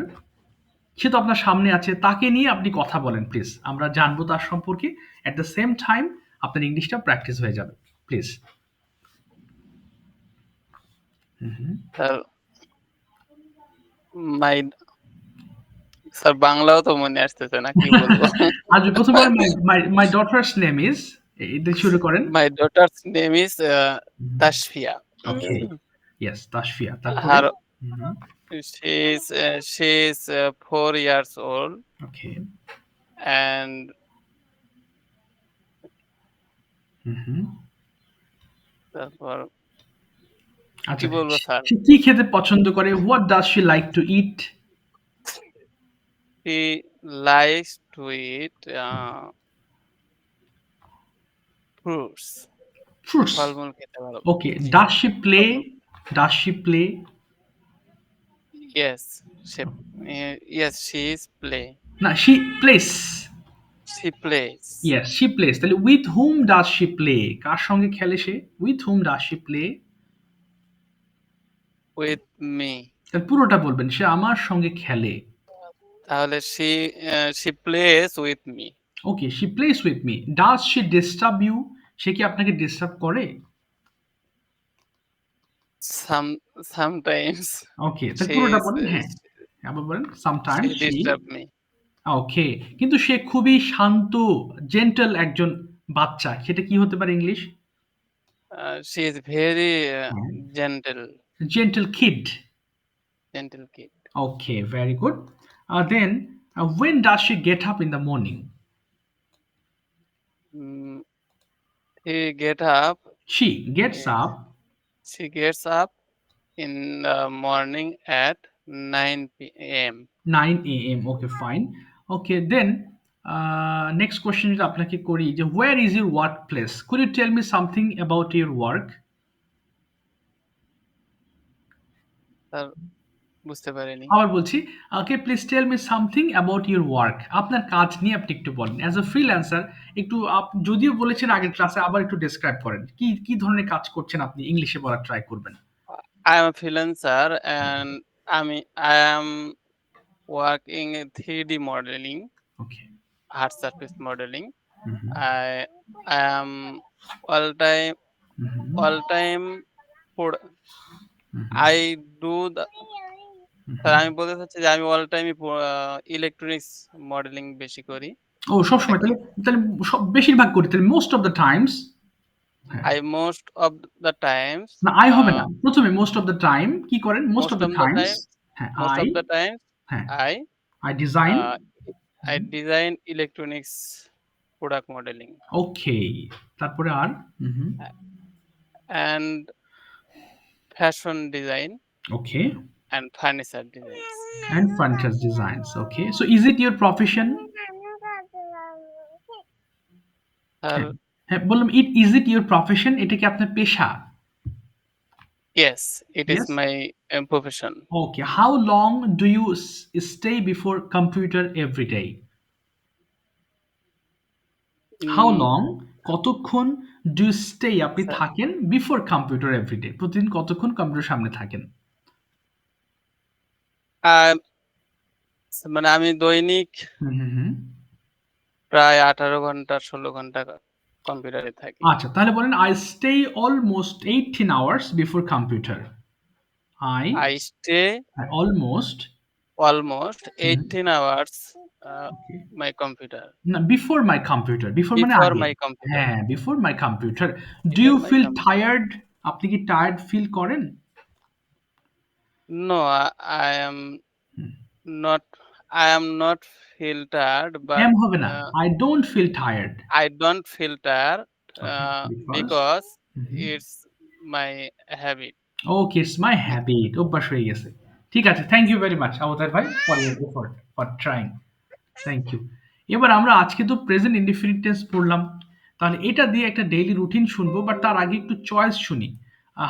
সে তো আপনার সামনে আছে, তাকে নিয়ে আপনি কথা বলেন প্লিজ। আমরা জানবো তার সম্পর্কে। এট দ্য সেম টাইম আপনার ইংলিশটা প্র্যাকটিস হয়ে যাবে, প্লিজ। স্যার মাই স্যার বাংলাও তো মনে আসতেছে না, কি বলবো। আজ প্রথমে বলেন, মাই ডটার্স নেম ইজ, এটা শুরু করেন। My daughter's name is Tasfia. Okay, yes, Tasfia. তারপরে? আর she is 4 years old okay. and তারপর কি আচ্ছা, বলবো স্যার? সে কি খেতে পছন্দ করে? What does she like to eat? She likes to eat fruits. Fruits. ফলমূল খেতে ভালো। ওকে। জি does sir. She play? Does she play? Yes, she yes she is play. না, she plays. She plays yes, she plays. তাহলে with whom does she play? কার সঙ্গে খেলে সে? With whom does she play? with me. তাহলে পুরোটা বলবেন, সে আমার সঙ্গে খেলে। তাহলে she plays with me. Okay, she plays with me. Does she disturb you? সে কি আপনাকে ডিস্টার্ব করে? Sometimes ওকে, তাহলে she পুরোটা is বলেন। হ্যাঁ, আবার বলেন। she sometimes she. disturb me. ওকে, কিন্তু সে খুবই শান্ত, জেন্টল একজন বাচ্চা, সেটা কি হতে পারে ইংলিশ? She is very হ্যাঁ, gentle জেন্টল কিড। kid. ওকে, very good. Then when does she get up in the morning? Mm, He get up. She gets eh, up She gets up in the morning at 9 p.m. 9 a.m. Okay, fine. Okay, then next question যদি আপনাকে করি, যে where is your work place? Could you tell me something about your work? Sir বুঝতে পারিনি। আবার বলছি, okay, please tell me something about your work. আপনার কাজ নিয়ে আপনি একটু বলেন। অ্যাজ এ ফ্রিল্যান্সার একটু যদিও বলেছেন আগের ক্লাসে, আবার একটু ডেসক্রাইব করেন। কি কি ধরনের কাজ করছেন আপনি, ইংলিশে বলার ট্রাই করবেন। I am a freelancer and I am working in 3D modeling, okay. art surface modeling. I am all time for I do the sir আমি বলতে চাচ্ছি যে আমি অল টাইমই ইলেকট্রনিক্স মডেলিং বেশি করি। ও, সবসময় তাহলে, তাহলে বেশিরভাগ করি তাহলে, most of the Times. I most of the times না, আই হবে না, প্রথমে মোস্ট অফ দ্য টাইম কি করেন? Most most of the of the Times. time হ্যাঁ, most I. of the times হ্যাঁ, I I design. uh, I design electronics product modeling ওকে, তারপরে আর? and fashion design okay, and furniture designs. and furniture designs. Okay, so is it your profession? Sir হ্যাঁ, বললাম, is it your profession? এটা কি আপনার পেশা? yes, it is Yes. my profession. Okay, how long do you stay before computer every day? How Mm, long, কতক্ষণ do you stay, আপনি স্যার থাকেন before computer every day? প্রতিদিন কতক্ষণ কম্পিউটার সামনে থাকেন? মানে আমি দৈনিক প্রায় 18 ঘন্টা 16 ঘন্টা কম্পিউটারে থাকি। আচ্ছা, তাহলে বলেন, I stay almost 18 hours before computer. I I stay almost almost 18 hours okay. my computer না, before my computer. Before মানে before আগে। my computer. হ্যাঁ, before my computer. Do Before you my feel computer. tired? আপনি কি টায়ার্ড ফিল করেন? No, I am not. I am not feel tired, but am হবে না, I don't feel tired. I don't feel tired because Mhm. it's my habit. Okay, it's my habit. অভ্যাস হয়ে গেছে। ঠিক আছে, thank you very much Avtar ভাই for your effort, for trying. Thank you. এবার আমরা আজকে তো প্রেজেন্ট ইনডিফিনিট টেন্স পড়লাম, তাহলে এটা দিয়ে একটা ডেইলি রুটিন শুনবো, বাট তার আগে একটু চয়েস শুনি।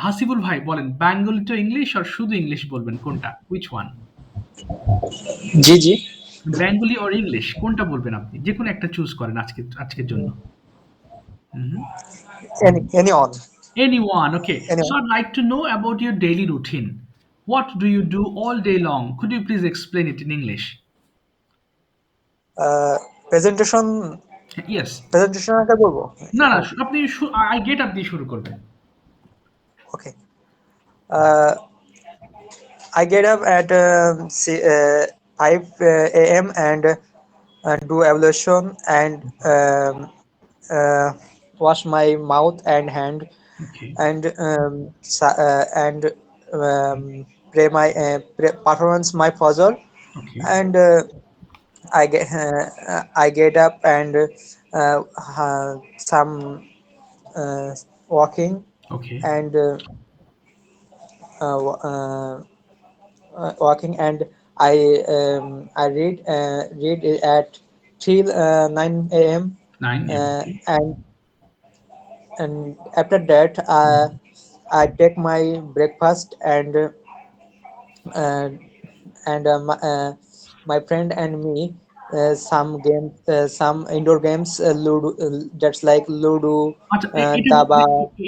হাসিবুল ভাই বলেন, বেঙ্গলি টু ইংলিশ আর শুধু ইংলিশ বলবেন, কোনটা? Which one? G G Bengali or English কোনটা বলবেন আপনি? যেকোনো একটা চুজ করেন আজকের জন্য। Anyone. Anyone, okay. So Anyone. I'd like to know about your daily routine. What do you do all day long? Could you please explain it in English? Presentation Yes. আগে বলবো? না, আপনি I get আপনি শুরু করবেন। Okay. I get up at 5 a.m. and do ablution and wash my mouth and hand Okay. and performance my fajr Okay. and I get up and some walking Okay. and walking and I read it at till 9 a.m. 9 a.m. And after that I take my breakfast and my friend and me some indoor games ludo that's like ludo আচ্ছা daba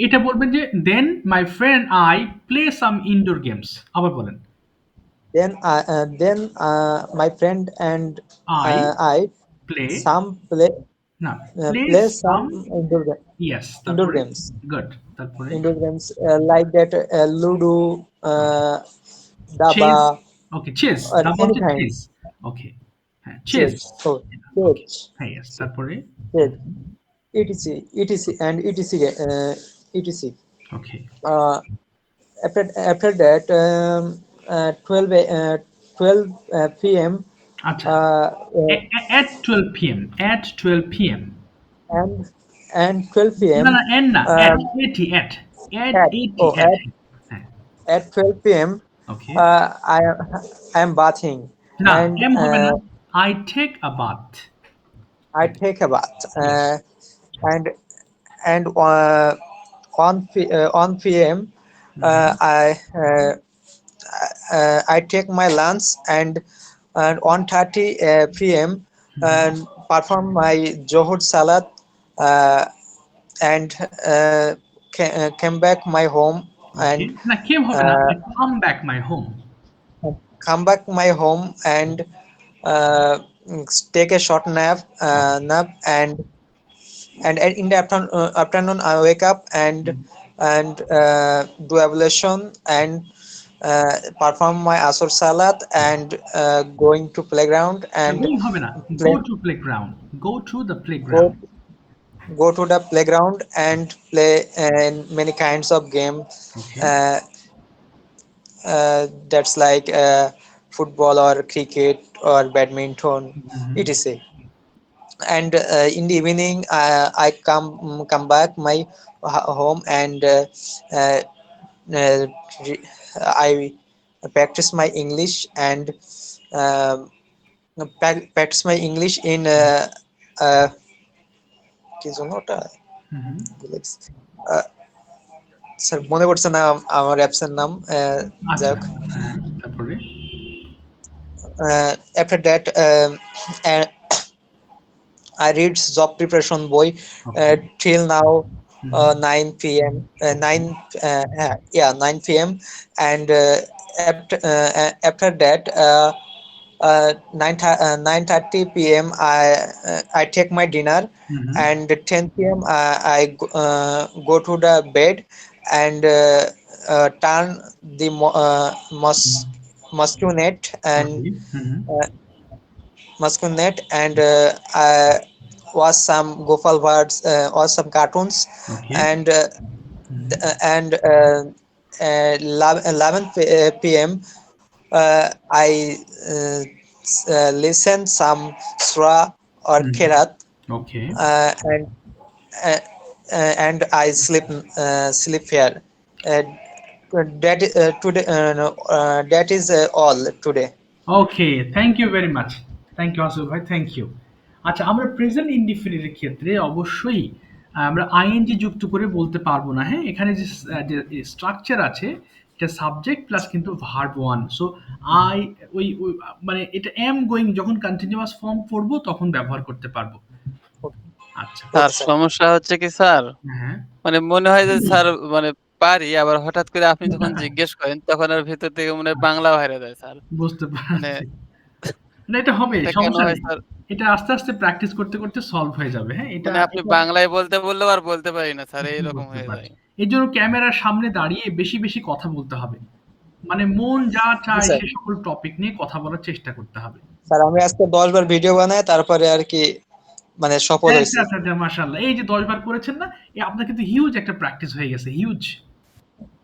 এটা বলবেন যে then my friend I play some indoor games আবার বলেন then my friend and I play না play some yes indoor তারপরে games good তারপরে indoor games like that ludo daba chess okay chess or দাবা any হচ্ছে kind chess okay হ্যাঁ chess chess oh okay chess হ্যাঁ yes তারপরে chess etc and etc okay uh, after that 12 p.m. আচ্ছা uh, at 12 p.m. at 12 p.m. and 12 p.m. না n না um, at 80 at হ্যাঁ at 12 p.m. okay I am bathing না and m হবে না I take a bath I take a bath yes and on p.m. I take my lunch and on 30 p.m. and perform my Johur Salat and came back my home and okay না কেম হবে না come back my home come back my home and uh, take a short nap and in the afternoon I wake up and do ablution and perform my asr salat and going to playground and going হবে না play, go to playground go to the go, playground go to the playground and play many kinds of game okay that's like football or cricket or badminton etc and in the evening I come back my home and uh, re- I practice my English and um, practice my English in কি যেন ওটা স্যার মনে পড়ছে না আমার অ্যাপসের নাম যাই আচ্ছা হোক তারপরে after that I read job preparation boy till now 9 p.m. 9 p.m. and after that 9:30 p.m. I take my dinner and 10 p.m. I go to the bed and turn the mosquito net and I watch some Gopal birds or some cartoons and 11 p.m. I listen some surah or kirat okay and I sleep here that is all today okay thank you very much thank you Asif ভাই থ্যাংক ইউ আচ্ছা আমরা প্রেজেন্ট ইনডিফিনিটের ক্ষেত্রে অবশ্যই আমরা আইএনজি যুক্ত করে বলতে পারবো না হ্যাঁ এখানে যে স্ট্রাকচার আছে এটা সাবজেক্ট প্লাস কিন্তু ভার্ব ওয়ান। সো আই ওই মানে এটা এম গোয়িং যখন কন্টিনিউয়াস ফর্ম পড়বো তখন ব্যবহার করতে পারবো। আচ্ছা স্যার স্যার। সমস্যা হচ্ছে কি স্যার, হ্যাঁ মানে মনে হয় যে স্যার মানে পারি, আবার হঠাৎ করে আপনি যখন জিজ্ঞেস করেন তখন আর ভেতর থেকে মনে হয় বাংলা বাইরে যায় স্যার। বুঝতে মানে পারছি। না এটা হবে, এটা কেন সমস্যা হয় নেই। স্যার? এটা আস্তে আস্তে প্র্যাকটিস করতে করতে সলভ হয়ে যাবে। হ্যাঁ এটা মানে আপনি এটা বাংলায় বলতে বললেও আর বলতে পারি না স্যার, এইরকম বুঝতে হয়ে যায়। পারছি। এর জন্য ক্যামেরার সামনে দাঁড়িয়ে বেশি বেশি কথা বলতে হবে। মানে মন যা জি চায় স্যার। সে সকল টপিক নিয়ে কথা বলার চেষ্টা করতে হবে। স্যার আমি আজকে 10 বার ভিডিও বানাই তারপরে আর কি মানে সফল আচ্ছা হয়েছি। আচ্ছা আচ্ছা মাশাআল্লাহ। এই যে ১০ বার করেছেন না? আপনার কিন্তু হিউজ একটা প্র্যাকটিস হয়ে গেছে। হিউজ।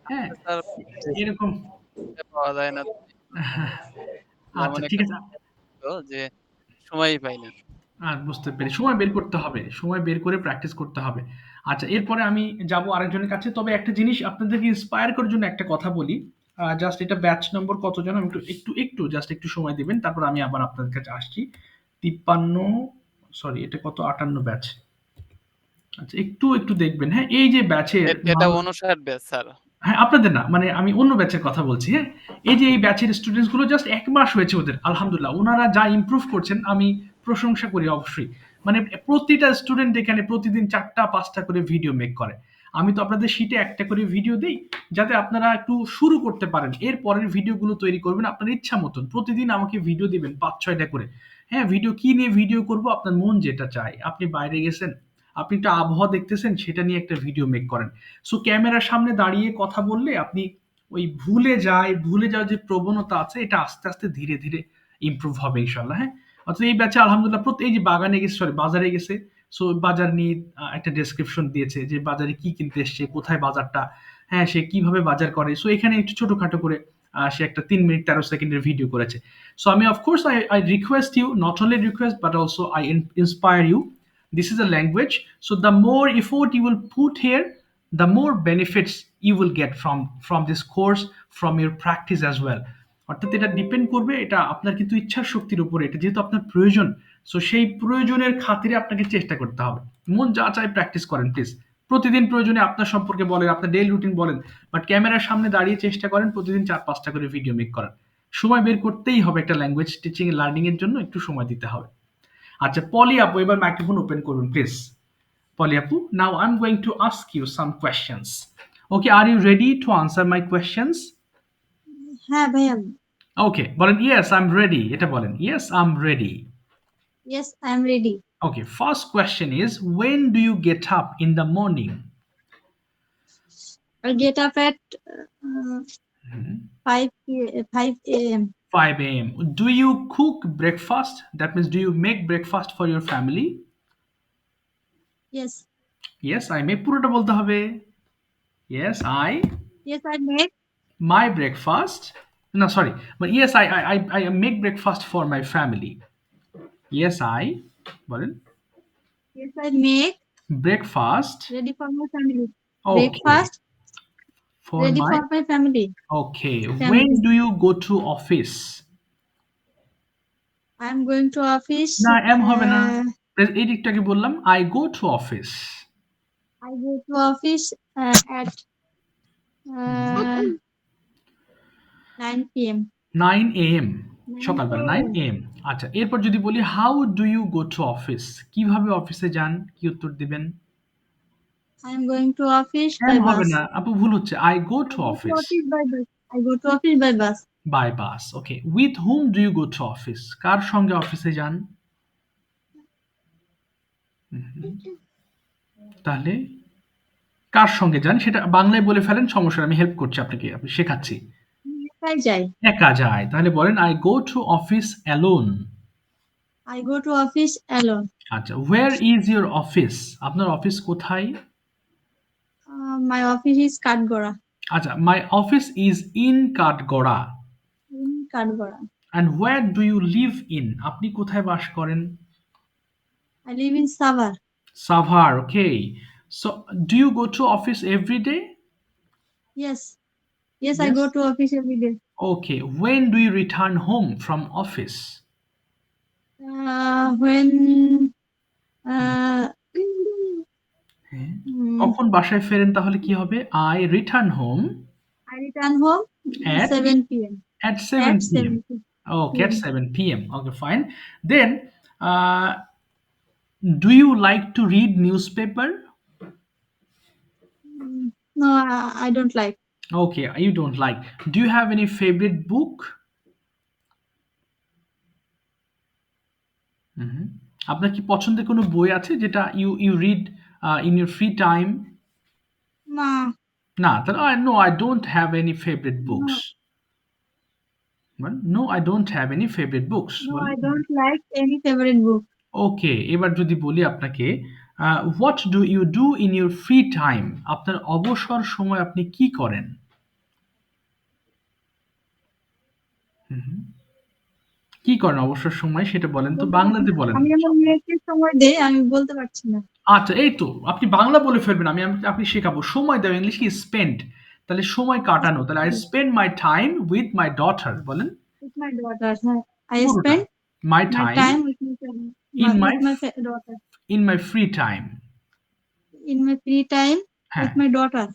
হ্যাঁ? স্যার এরকম পাওয়া যায় না। আচ্ছা এমন ঠিক একটা আছে। তো যে সময়ই পাই না। বুঝতে পেরেছি। সময় বের করতে হবে। সময় বের করে প্র্যাকটিস করতে হবে। আচ্ছা এরপরে আমি যাবো আরেকজনের কাছে। তবে একটা জিনিস আপনাদেরকে ইন্সপায়ার করার জন্য একটা কথা বলি। জাস্ট এটা ব্যাচ নম্বর কত যেন? আমি একটু জাস্ট একটু সময় দিবেন। তারপর আমি আবার আপনাদের কাছে আসছি। ৫৩ সরি এটা কত? ৫৮ ব্যাচ। আচ্ছা একটু দেখবেন। হ্যাঁ? এই যে ব্যাচের এটা ৫৯ ব্যাচ স্যার। হ্যাঁ, আপনাদের না। মানে আমি অন্য ব্যাচের কথা বলছি, হ্যাঁ? এই যে এই ব্যাচের স্টুডেন্টস গুলো জাস্ট ১ মাস হয়েছে ওদের। আলহামদুলিল্লাহ। উনারা যা ইমপ্রুভ করছেন আমি প্রশংসা করি অবশ্যই। মানে প্রতিটা স্টুডেন্ট এখানে প্রতিদিন ৪ টা ৫ টা করে ভিডিও মেক করে। আমি তো আপনাদের শিটে একটা করে ভিডিও দেই, যাতে আপনারা একটু শুরু করতে পারেন। এর পরের ভিডিওগুলো তৈরি করবেন আপনার ইচ্ছা মতন। প্রতিদিন আমাকে ভিডিও দিবেন ৫-৬ টা করে। হ্যাঁ, ভিডিও কি নিয়ে ভিডিও করব আপনার মন যেটা চায়। আপনি বাইরে গেছেন, আপনি একটা আবহাওয়া দেখতেছেন সেটা নিয়ে একটা ভিডিও মেক করেন। সো ক্যামেরার সামনে দাঁড়িয়ে কথা বললে আপনি ওই ভুলে যাওয়ার যে প্রবণতা আছে এটা আস্তে আস্তে ধীরে ধীরে ইমপ্রুভ হবে ইনশাল্লাহ। হ্যাঁ, অর্থাৎ এই ব্যাচে আলহামদুলিল্লাহ এই যে বাগানে গেছে, সরি বাজারে গেছে। সো বাজার নিয়ে একটা ডেসক্রিপশন দিয়েছে যে বাজারে কি কিনতে এসছে, কোথায় বাজারটা, হ্যাঁ সে কিভাবে বাজার করে। সো এখানে একটু ছোটখাটো করে সে একটা ৩ মিনিট ১৩ সেকেন্ডের ভিডিও করেছে। সো আমি of course I request you, not only request but also I inspire you. This is a language, so the more effort you will put here, the more benefits you will get from this course, from your practice as well. অর্থাৎ এটা ডিপেন্ড করবে, এটা আপনার কিন্তু ইচ্ছার শক্তির উপরে। এটা যেহেতু আপনার প্রয়োজন, সো সেই প্রয়োজনের খাতিরে আপনাকে চেষ্টা করতে হবে। মন যা চায় প্র্যাকটিস করেন প্লিজ। প্রতিদিন প্রয়োজনে আপনার সম্পর্কে বলেন, আপনার ডেইলি রুটিন বলেন, বাট ক্যামেরার সামনে দাঁড়িয়ে চেষ্টা করেন প্রতিদিন ৪-৫টা করে ভিডিও মেক করার। সময় বের করতেই হবে, একটা ল্যাঙ্গুয়েজ টিচিং লার্নিং এর জন্য একটু সময় দিতে হবে। আচ্ছা পলি আপু এবার মাইক্রোফোন ওপেন করুন please. Polly Apu, now I'm going to ask you some questions. Okay, are you ready to answer my questions? হ্যাঁ ভাইয়া। Okay, বলেন yes, I'm ready. এটা বলেন yes, I'm ready. Yes, I am ready. Okay, first question is when do you get up in the morning? I get up at 5 a.m. 5 a.m. Do you cook breakfast? That means do you make breakfast for your family? Yes. Yes, I make. পুরোটা বলতে হবে। Yes, Yes, I make. my breakfast. No, sorry. But yes, I make breakfast for my family. Yes, বলেন Yes, I make breakfast. ready for my family. Okay, Breakfast for ready my for my family. okay. Family. When do you go to office? I am going to office. না এম হবে না, এই দিকটাকে বললাম I go to office. I go to office at 9 p.m. 9 a.m. সকালবেলা 9 a.m. আচ্ছা এরপর যদি বলি how do you go to office? কিভাবে অফিসে যান? কি উত্তর দিবেন? I am going to office এম by হবে bus. না, আপু ভুল হচ্ছে। I go to office by bus. I go to office by bus. by bus. Okay, with whom do you go to office? কার সঙ্গে অফিসে যান? তাহলে কার সঙ্গে যান সেটা বাংলায় বলে ফেলেন, সমস্যা নেই, আমি হেল্প করছি আপনাকে, আপনি শেখাচ্ছি। একাই যাই। একা যায়, তাহলে বলেন I go to office alone. I go to office alone. আচ্ছা where is your office? আপনার অফিস কোথায়? My office is Katgora. আচ্ছা my office is in Katgora. In Katgora. And where do you live in? আপনি কোথায় বাস করেন? I live in Savar. Savar, okay. So do you go to office every day? Yes. Yes, I Yes. go to office every day. Okay, when do you return home from office? When কখন বাসায় ফেরেন তাহলে কি হবে? I return home. I return home At 7 p.m. at 7 At p.m. 7 p.m. Okay, at 7 p.m. Okay, fine. Then, do you like to read newspaper? No, I don't like. Okay, you don't like. Do you have any favorite book? Mhm. আপনার কি পছন্দের কোনো বই আছে যেটা you read in your free time? No, না, তাহলে no, I don't have any favorite books. No, I don't have any favorite books. no, বলেন। I don't like any favorite book. ওকে, এবার যদি বলি আপনাকে, what do you do in your free time? আপনার অবসর সময় আপনি কি করেন? হুম। কি করেন অবসর সময় সেটা বলেন তো, বাংলাতে বলেন। আমি আমার মেয়েকে সময় দেই, আমি বলতে পারছি না। আচ্ছা, এই তো আপনি বাংলা বলে ফেলবেন, আপনি শেখাবো। সময় দেওয়া ইংলিশ কি স্পেন্ড, তাহলে সময় কাটানো, তাহলে I spend my time with my daughter, বলেন। With my daughter, I পুরোটা। spend my my time time with my in my with my daughter. in my free time. In my free time হ্যাঁ। with my daughter.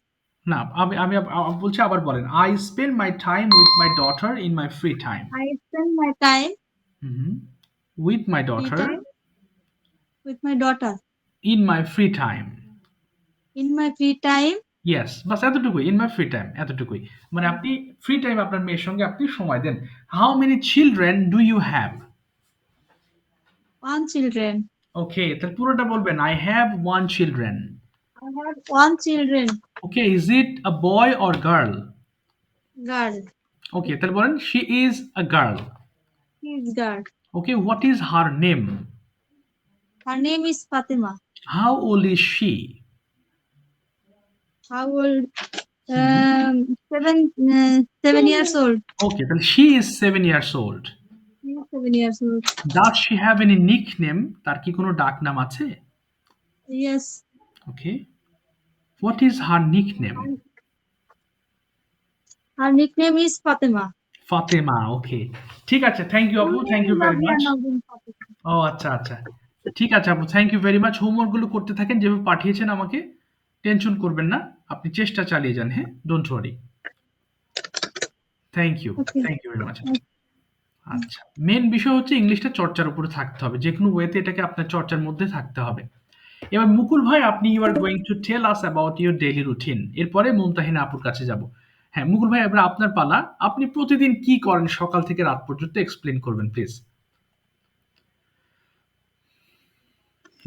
না, আমি বলছি, আবার বলেন। I spend my time with my daughter in my free time. I spend my time with my free daughter time with my daughter. In my free time. In my free time, yes, বাস এতটুকুই, ইন মাই ফ্রি টাইম, এতটুকুই। মানে আপনি ফ্রি টাইম আপনার মেয়ের সঙ্গে আপনি সময় দেন। How many children do you have? 1 children. Okay, তাহলে পুরোটা বলবেন। I have 1 children. I have 1 children. Okay, is it a boy or girl? Girl. Okay, তাহলে বলেন she is a girl. She is girl. Okay, what is her name? Her name is Fatima. How old is she? How old? 7 years old. Okay, তাহলে she is 7 years old. She is 7 years old. Does she have any nickname? তার কি কোনো ডাক নাম আছে? Yes. Okay, what is her nickname? Her nickname is Fatima. Fatema. Okay, ঠিক আছে, থ্যাংক ইউ আপু, থ্যাংক ইউ ভেরি মাচ। ও আচ্ছা আচ্ছা, ঠিক আছে আপু, thank you very much. Homework গুলো করতে থাকেন যেভাবে পাঠিয়েছেন আমাকে, টেনশন করবেন না, আপনি চেষ্টা চালিয়ে যান। হ্যাঁ, don't worry. Thank you, thank you very much. আচ্ছা, মেন বিষয় হচ্ছে ইংলিশটা চর্চার উপরে থাকতে হবে, যে কোনো ওয়েতে এটাকে আপনার চর্চার মধ্যে থাকতে হবে। এবার মুকুল ভাই, আপনি you are going to tell us about your daily routine. এরপরে মুমতাহিনা আপুর কাছে যাব। হ্যাঁ মুকুল ভাই, এবার আপনার পালা। আপনি প্রতিদিন কি করেন সকাল থেকে রাত পর্যন্ত, এক্সপ্লেন করবেন প্লিজ।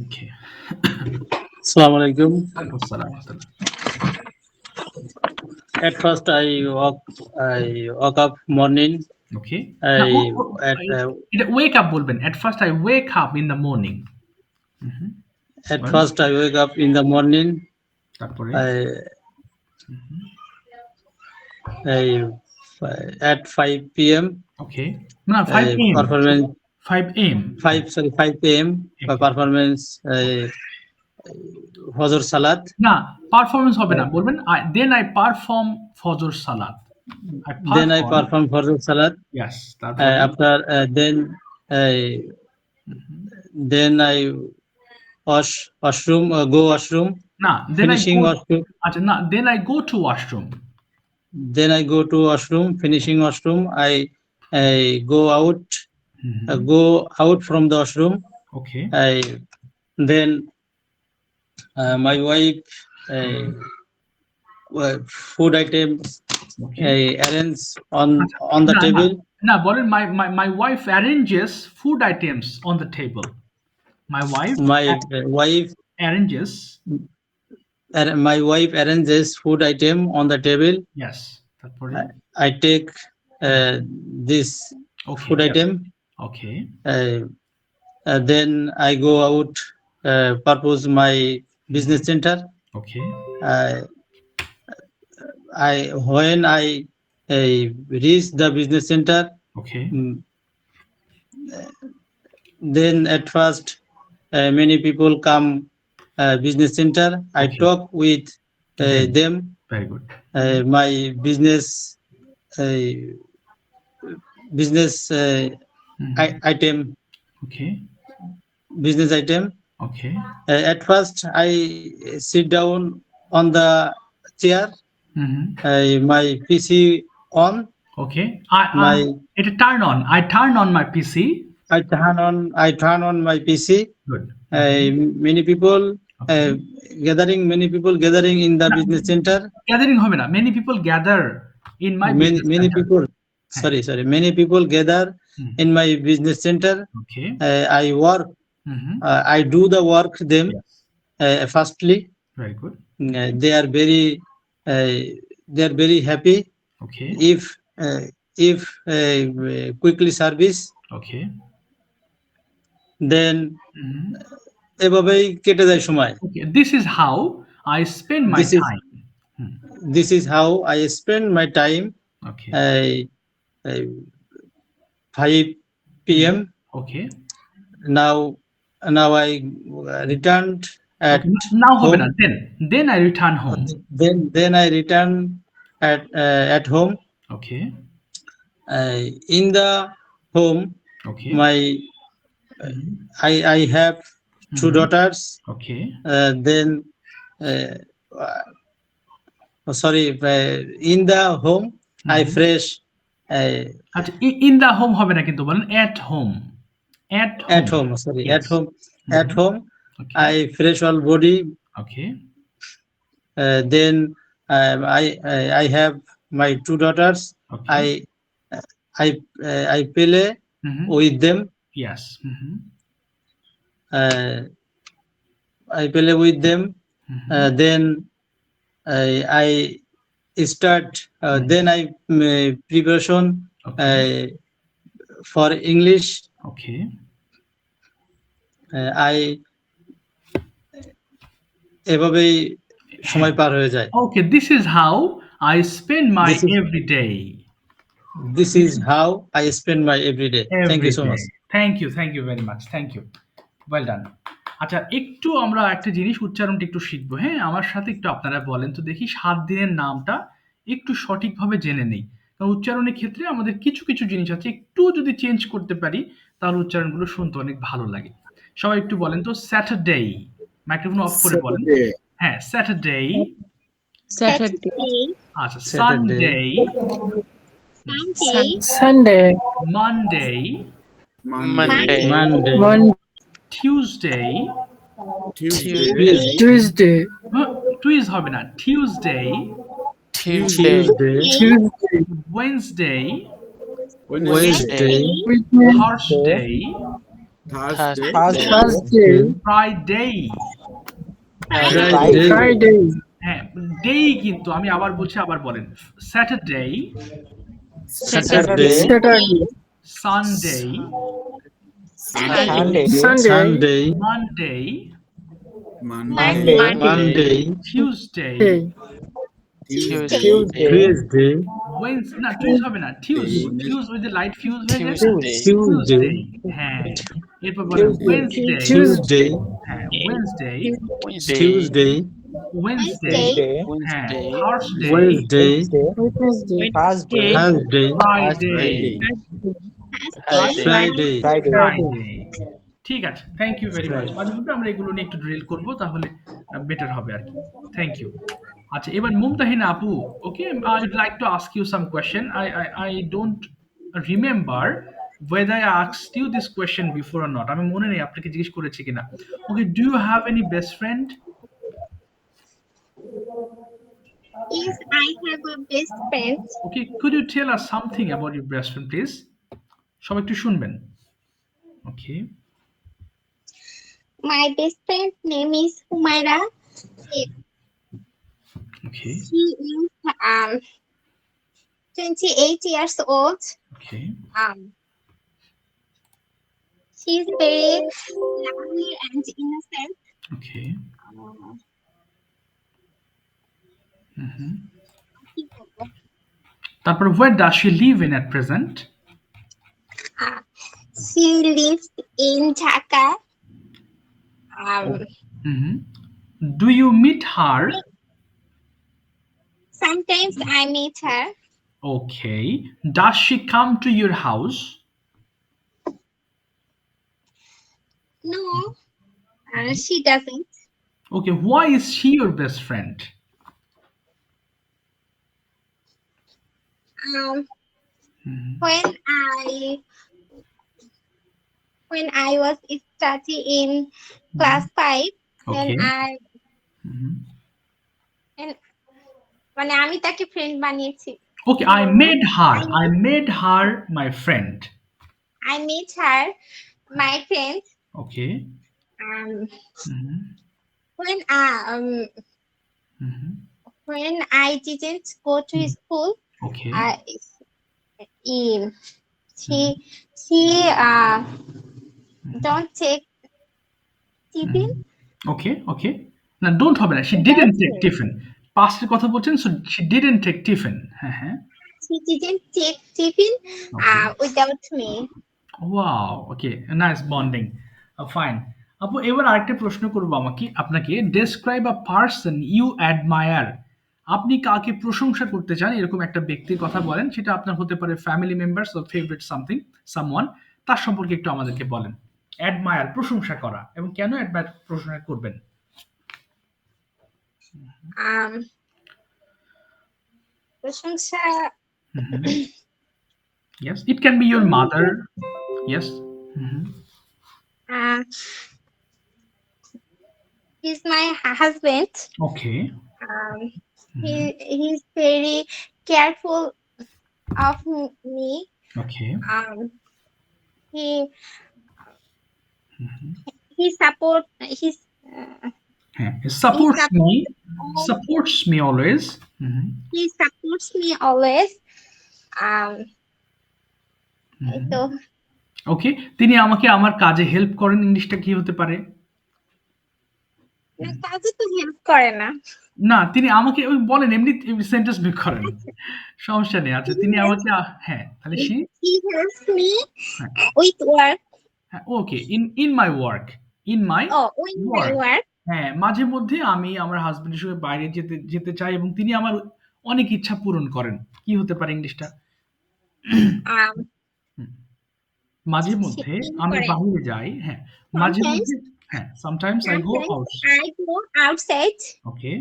Okay, Assalamu alaikum. আসসালামু আলাইকুম। At first, I woke up morning. Okay, At এটা ওয়েক আপ বলবেন। At first I wake up in the morning. first, I wake up in the morning. তারপরে I at 5 p.m. ওকে, না 5 am, performance 5 am, 5 p.m. Okay. Performance Fajr Salat. না পারফরম্যান্স হবে না, বলবেন দেন আই পারফর্ম ফজর সালাত। Then I perform Fajr Salat. Yes, তারপরে After then I go washroom. না দেন আই Finishing washroom. আচ্ছা, না then I go to washroom. Then I go to washroom. Finishing washroom, I go out. Go out from the washroom. Okay, Then my wife food items arrange on the table. না বলেন my wife arranges food items on the table. My wife My wife arranges food item on the table. Yes, তারপরে I take this food item. Okay, Then I go out, purpose my business center. Okay, When I reach the business center, okay, then at first many people come business center. I Okay. talk with them. Very good, My business item. Okay, Business item. Okay, At first, I sit down on the chair. my PC on. Okay. My It turn on. I turn on my PC. I turn on my PC. Good. Many people Okay. many people gathering in the না, business center. Gathering হবে না। Many people gather in my business Many center. people হ্যাঁ। sorry many people gather hmm, in my business center. Okay. I work Mhm. I do the work them. Yes. Firstly, Very good. they are very happy Okay. if quickly service. Okay. Then Mhm. এভাবেই কেটে যায় সময়. Okay. This is how I spend my This is time. Hmm. this is how I spend my time. Okay. 5 p.m. Okay. Now I returned at Okay. Now হবে home. না। Then I return home. Then I return at home. Okay. In the home, Okay. my Mhm. I have two Mhm. daughters. Okay. Then sorry, in the home I Mhm. fresh আচ্ছা, in the home হবে না কিন্তু বলেন at home. At at home. home. Sorry, Yes. at home. At Mhm. home, Okay. I fresh all body. Okay. Then I have my two daughters. Okay. I play Mhm. with them. Yes. Mhm. I play with them. Mhm. Then I start. Then I preparation Okay. for English. Okay. I এভাবেই সময় পার হয়ে যায়. Okay. This is how I spend my This is everyday. This is how I spend my everyday. Thank you so much. Thank you. Thank you very much. Thank you. Well done. আচ্ছা, একটু আমরা একটা জিনিস উচ্চারণটা একটু শিখবো। হ্যাঁ, আমার সাথে একটু আপনারা বলেন তো দেখি ৭ দিনের নামটা একটু সঠিকভাবে জেনে নেই। কারণ উচ্চারণের ক্ষেত্রে আমাদের কিছু, কিছু জিনিস আছে একটু যদি চেঞ্জ করতে পারি তাহলে উচ্চারণগুলো শুনতে অনেক ভালো লাগে। সবাই একটু বলেন তো স্যাটারডে। মাইক্রোফোন অফ করে বলেন। হ্যাঁ, স্যাটারডে। Saturday, আচ্ছা, Saturday, Sunday, Sunday, Monday, Monday, Monday, Tuesday, Tuesday, টুইজ হবে না, Tuesday, Tuesday, Tuesday, Wednesday, Wednesday, Thursday, Thursday, Thursday, Friday. Friday, Friday, হ্যাঁ, ডে কিন্তু আমি আবার বলছি, আবার বলেন। Saturday, Saturday, Saturday, Sunday, Sunday, Sunday, Monday, Monday, Tuesday, Tuesday, Tuesday, না টুইজ হবে না, টিউজ উইথ দ্য লাইট ফিউজ হয়ে যায় না? Tuesday, Tuesday, হ্যাঁ, এরপর বলেন ওয়েডনেসডে, Tuesday, হ্যাঁ, ওয়েডনেসডে, Wednesday, Tuesday, ওয়েডনেসডে, হ্যাঁ, Wednesday, Thursday, Wednesday, Wednesday, Thursday, Friday, Friday, Friday. ঠিক আছে, থ্যাংক ইউ ভেরি মাচ। মাঝে মধ্যে আমরা এগুলো নিয়ে একটু ড্রিল করব, তাহলে বেটার হবে আর কি। Thank you. আচ্ছা, এবার মুমতাহিনা আপু, okay, I would like to ask you some question. I don't remember whether I asked you this question before or not. আমি মনে নেই আপনাকে জিজ্ঞেস করেছি কিনা। ওকে, do you have any best friend? Yes, I have a best friend. Okay, could you tell us something about your best friend, please? সবাই একটু শুনবেন। ওকে। My best friend's name is Humaira. Okay. She is 28 years old. Okay. She is very lovely and innocent. Okay. তারপর where does she live in at present? She lives in Dhaka. Do you meet her? Sometimes I meet her. Okay. Does she come to your house? No, she doesn't. Okay. Why is she your best friend? Mhm. when I was studying in class 5, then Okay. Mhm. মানে আমি তাকে ফ্রেন্ড বানিয়েছি। Okay, কি I বলবো? made her my friend. I made her my friend Okay. um, Mhm. when Mhm. when I didn't go to school. Okay. She don't take tiffin. Okay. না, don't হবে না। She didn't take tiffin. Past এর কথা বলছেন, so she didn't take tiffin. হ্যাঁ। She didn't take tiffin Okay. without me. Wow, okay, nice bonding. Fine. আপু এবার আরেকটা প্রশ্ন করবো আপনাকে describe a person you admire. আপনি কাকে প্রশংসা করতে চান এরকম একটা ব্যক্তির কথা বলেন, সেটা আপনার হতে পারে family members or favourite someone, তার সম্পর্কে একটু আমাদেরকে বলেন। অ্যাডমায়ার, প্রশংসা করা, এবং কেন অ্যাডমায়ার প্রশংসা করবেন? প্রশংসা Yes, it can be your mother. Yes. He's my husband. Okay. He's very careful of me. Okay. He support his He supports me always. He supports me always. তো ওকে, তিনি আমাকে আমার কাজে হেল্প করেন, ইংলিশটা কি হতে পারে? কাজে তো হেল্প করে না। না, তিনি আমাকে ওই বলেন, এমনি সেন্টেন্স মেক করেন, সমস্যা নেই। আচ্ছা, তিনি আমাকে হ্যাঁ, তাহলে he helps me with work. Okay, in my work, in my work. হ্যাঁ, মাঝে মধ্যে আমি আমার হাজবেন্ডের সঙ্গে বাইরে যেতে চাই এবং তিনি আমার অনেক ইচ্ছা পূরণ করেন। কি হতে পারে ইংলিশটা? মাঝে মধ্যে আমি বাইরে যাই, হ্যাঁ, মাঝে মধ্যে, হ্যাঁ, sometimes I go outside. Okay.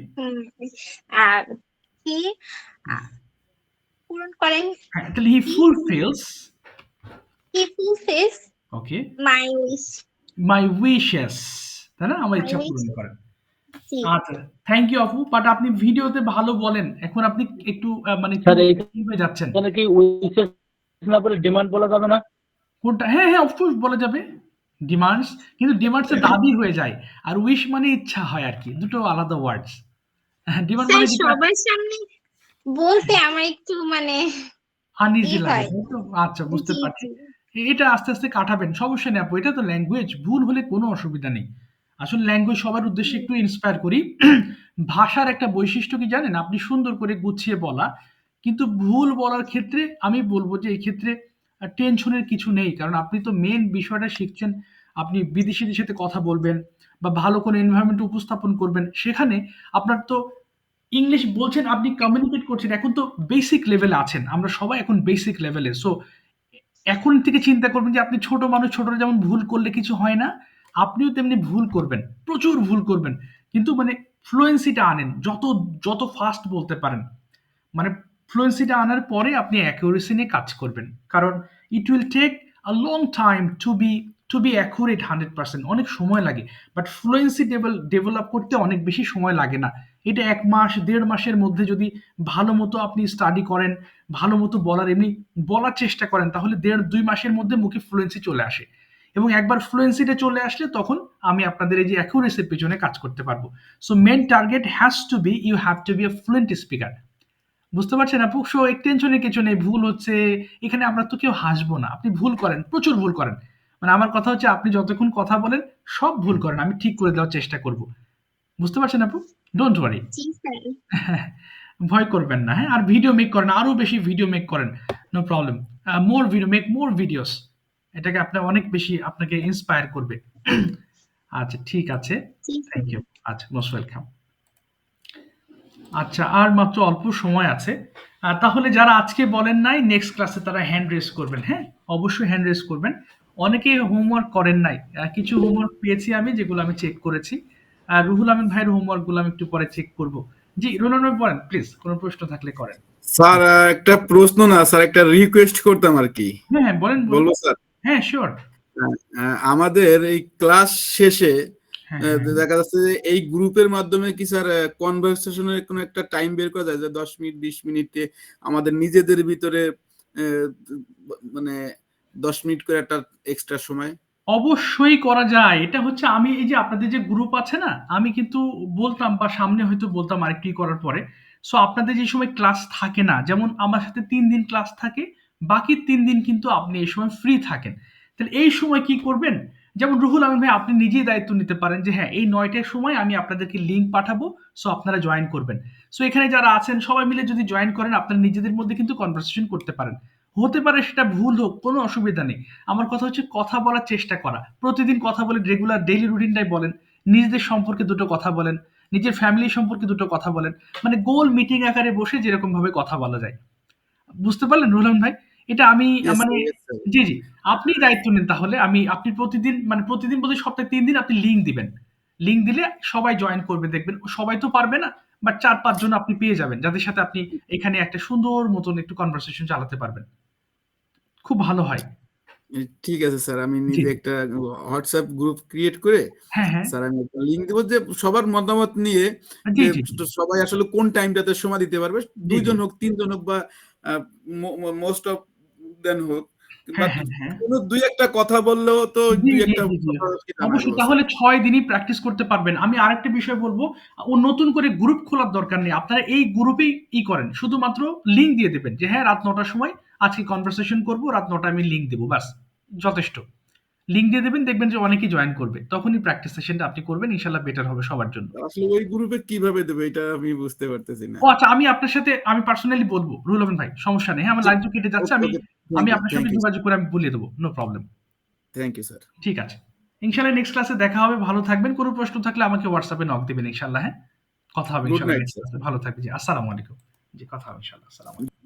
He পূরণ করেন। হ্যাঁ, তাহলে he fulfills okay my wishes, তাই না? আমার ইচ্ছা পূরণ করেন। আচ্ছা, থ্যাংক ইউ আপু। বাট আপনি ভিডিওতে ভালো বলেন, এখন আপনি একটু মানে কি হয়ে যাচ্ছেন। এখানে কি উইশেস না বলে ডিমান্ড বলা যাবে না? কোনটা? হ্যাঁ, অফকোর্স বলা যাবে। ডিমান্ডস, কিন্তু ডিমান্ডস এর দাবি হয়ে যায়, আর উইশ মানে ইচ্ছা হয় আর কি, দুটো আলাদা ওয়ার্ডস। ডিমান্ড মানে সবার সামনে বলতে আমার একটু মানে আনইজি লাগে। আচ্ছা, বুঝতে পারছি। এটা আস্তে আস্তে কাটাবেন, সমস্যা নেই আপু। এটা তো ল্যাঙ্গুয়েজ, ভুল হলে কোনো অসুবিধা নেই। আসলে ল্যাঙ্গুয়েজ সবার উদ্দেশ্যে একটু ইন্সপায়ার করি। ভাষার একটা বৈশিষ্ট্য কি জানেন? আপনি সুন্দর করে গুছিয়ে বলা, কিন্তু ভুল বলার ক্ষেত্রে আমি বলবো যে এই ক্ষেত্রে টেনশনের কিছু নেই, কারণ আপনি তো মেন বিষয়টা শিখছেন। আপনি বিদেশিদের সাথে কথা বলবেন বা ভালো কোনো এনভায়রনমেন্ট উপস্থাপন করবেন, সেখানে আপনার তো ইংলিশ বলছেন, আপনি কমিউনিকেট করছেন, এখন তো বেসিক লেভেলে আছেন, আমরা সবাই এখন বেসিক লেভেলে। সো এখন থেকে চিন্তা করবেন যে আপনি ছোট মানুষ, ছোটরা যেমন ভুল করলে কিছু হয় না, আপনিও তেমনি ভুল করবেন, প্রচুর ভুল করবেন, কিন্তু মানে ফ্লুয়েন্সিটা আনেন, যত ফাস্ট বলতে পারেন, মানে ফ্লুয়েন্সিটা আনার পরে আপনি অ্যাকুরেসি নিয়ে কাজ করবেন, কারণ it will take a long time to be accurate 100%, অনেক সময় লাগে। বাট ফ্লুয়েন্সি ডেভেলপ করতে অনেক বেশি সময় লাগে না। এটা 1 মাস 1.5 মাসের মধ্যে যদি ভালো মতো আপনি স্টাডি করেন, ভালো মতো এমনি বলার চেষ্টা করেন, তাহলে 1.5-2 মাসের মধ্যে মুখে ফ্লুয়েন্সি চলে আসে। এবং একবার ফ্লুয়েন্সিটা চলে আসলে তখন আমি আপনাদের এই যে অ্যাকুরেসির পেছনে কাজ করতে পারবো। So main target has to be, you have to be a fluent speaker. বুঝতে পারছেন আপু? সো টেনশনের কিছু নেই। ভুল হচ্ছে, এখানে আমরা তো কেউ হাসবো না। আপনি ভুল করেন, প্রচুর ভুল করেন। মানে আমার কথা হচ্ছে, আপনি যতক্ষণ কথা বলেন সব ভুল করেন, আমি ঠিক করে দেওয়ার চেষ্টা করব। বুঝতে পারছেন আপু? Don't worry. ভয় করবেন না, হ্যাঁ? আর ভিডিও মেক করেন, আরো বেশি ভিডিও মেক করেন, নো প্রবলেম। মোর ভিডিওস, এটাকে আপনার অনেক বেশি আপনাকে ইন্সপায়ার করবে। আচ্ছা, ঠিক আছে, থ্যাংক ইউ। আচ্ছা, মোস্ট ওয়েলকাম। আচ্ছা, আর মাত্র অল্প সময় আছে। তাহলে যারা আজকে বলেন নাই, নেক্সট ক্লাসে তারা হ্যান্ড রেজ করবেন। হ্যাঁ, অবশ্যই হ্যান্ড রেজ করবেন। অনেকে হোমওয়ার্ক করেন নাই, কিছু হোমওয়ার্ক পেয়েছি আমি, যেগুলো আমি চেক করেছি। রুহুল আমিন ভাইয়ের হোমওয়ার্কগুলো আমি একটু পরে চেক করব। জি, রুহুল ভাই বলেন প্লিজ, কোনো প্রশ্ন থাকলে করেন। স্যার একটা প্রশ্ন না স্যার, একটা রিকোয়েস্ট করতাম আর কি। হ্যাঁ, হ্যাঁ, বলেন, বলেন। বলবো স্যার? হ্যাঁ, শিওর। আমাদের এই ক্লাস শেষে হ্যাঁ, হ্যাঁ। দেখা যাচ্ছে যে এই গ্রুপের মাধ্যমে কি স্যার কনভারসেশনের কোনো একটা টাইম বের করা যায়, যে 10 মিনিট 20 মিনিটে আমাদের নিজেদের ভিতরে মানে 10 মিনিট করে একটা এক্সট্রা সময়? অবশ্যই করা যায়। এটা হচ্ছে আমি এই যে আপনাদের যে গ্রুপ আছে না? আমি কিন্তু বলতাম বা সামনে হয়তো বলতাম আরেকটু করার পরে। সো আপনাদের যে সময় ক্লাস থাকে না, যেমন আমার সাথে ৩ দিন ক্লাস থাকে, বাকি ৩ দিন কিন্তু আপনি এই সময় ফ্রি থাকেন। তাহলে এই সময় কি করবেন? যেমন রুহুল আমিন ভাই আপনি নিজেই দায়িত্ব নিতে পারেন যে হ্যাঁ, এই ৯ টার সময় আমি আপনাদেরকে লিঙ্ক পাঠাবো। সো আপনারা জয়েন করবেন। সো এখানে যারা আছেন সবাই মিলে যদি জয়েন করেন, আপনারা নিজেদের মধ্যে কিন্তু কনভারসেশন করতে পারেন। হতে পারে সেটা ভুল হোক, কোনো অসুবিধা নেই। আমার কথা হচ্ছে কথা বলার চেষ্টা করা। প্রতিদিন কথা বলেন, রেগুলার ডেইলি রুটিনটাই বলেন। নিজেদের সম্পর্কে দুটো কথা বলেন। নিজের ফ্যামিলি সম্পর্কে দুটো কথা বলেন। মানে গোল মিটিং আকারে বসে যেরকম ভাবে কথা বলা যায়। বুঝতে পারলেন রুহুল ভাই? এটা আমি Yes, মানে sir, yes, sir. জি, জি। আপনি দায়িত্ব নিন তাহলে। আপনি প্রতিদিন মানে প্রতিদিন বলতে সপ্তাহে ৩ দিন আপনি লিঙ্ক দিবেন। লিঙ্ক দিলে সবাই জয়েন করবে দেখবেন। সবাই তো পারবে না। বাট ৪-৫ জন আপনি পেয়ে যাবেন। যাদের সাথে আপনি এখানে একটা সুন্দর মতন একটু কনভারসেশন চালাতে পারবেন। খুব ভালো হয়। ঠিক আছে স্যার, আমি জি। নিজে একটা হোয়াটসঅ্যাপ গ্রুপ ক্রিয়েট করে হ্যাঁ, হ্যাঁ। স্যার আমি একটা লিঙ্ক দেবো, যে সবার মতামত নিয়ে জি, যে জি, জি। সবাই আসলে কোন টাইমটাতে সময় দিতে পারবে, জি, 2 জি। জন হোক 3 জন হোক বা মোস্ট অফ দেন হোক, বা হ্যাঁ, হ্যাঁ, হ্যাঁ। কোনো 2-1টা কথা বললেও তো জি, 2-1টা জি, জি। কথা জানা গেল অবশ্যই স্যার। তাহলে ৬ দিনই প্র্যাকটিস করতে পারবেন। আমি আরেকটা বিষয় বলব, ও নতুন করে গ্রুপ খোলার দরকার নেই। আপনারা এই গ্রুপেই করেন। শুধুমাত্র লিঙ্ক দিয়ে দিবেন যে হ্যাঁ, রাত ৯ টার সময় আজকে কনভারসেশন করব। রাত ৯ টায় আমি লিঙ্ক দেব। ব্যাস যথেষ্ট। লিঙ্ক দিয়ে দিবেন, দেখবেন যে অনেকেই জয়েন করবে। তখনই প্র্যাকটিস সেশনটা আপনি করবেন। ইনশাআল্লাহ বেটার হবে সবার জন্য। আসলে ওই গ্রুপে কিভাবে দেবো এটা আমি বুঝতে পারতেছি না। ও আচ্ছা, আমি আপনার সাথে আমি পার্সোনালি বলব। রুহুল আমিন ভাই, সমস্যা নেই। হ্যাঁ, আমার লাইন তো কেটে যাচ্ছে। ওকে, আমি ওকে, আমি থ্যাংক ইউ, আপনার থ্যাংক সাথে ইউ, যোগাযোগ করে আমি বলিয়ে দেব। No problem. Thank you sir. ঠিক আছে। ইনশাআল্লাহ নেক্সট ক্লাসে দেখা হবে। ভালো থাকবেন। কোনো প্রশ্ন থাকলে আমাকে WhatsApp এ নক দিবেন ইনশাআল্লাহ, হ্যাঁ? কথা হবে গুড ইনশাআল্লাহ নাইট নেক্সট স্যার। ক্লাসে। ভালো থাকবেন। জি, আসসালামু আলাইকুম। জি, কথা হবে ইনশাআল্লাহ। আসসালামু আলাইকুম।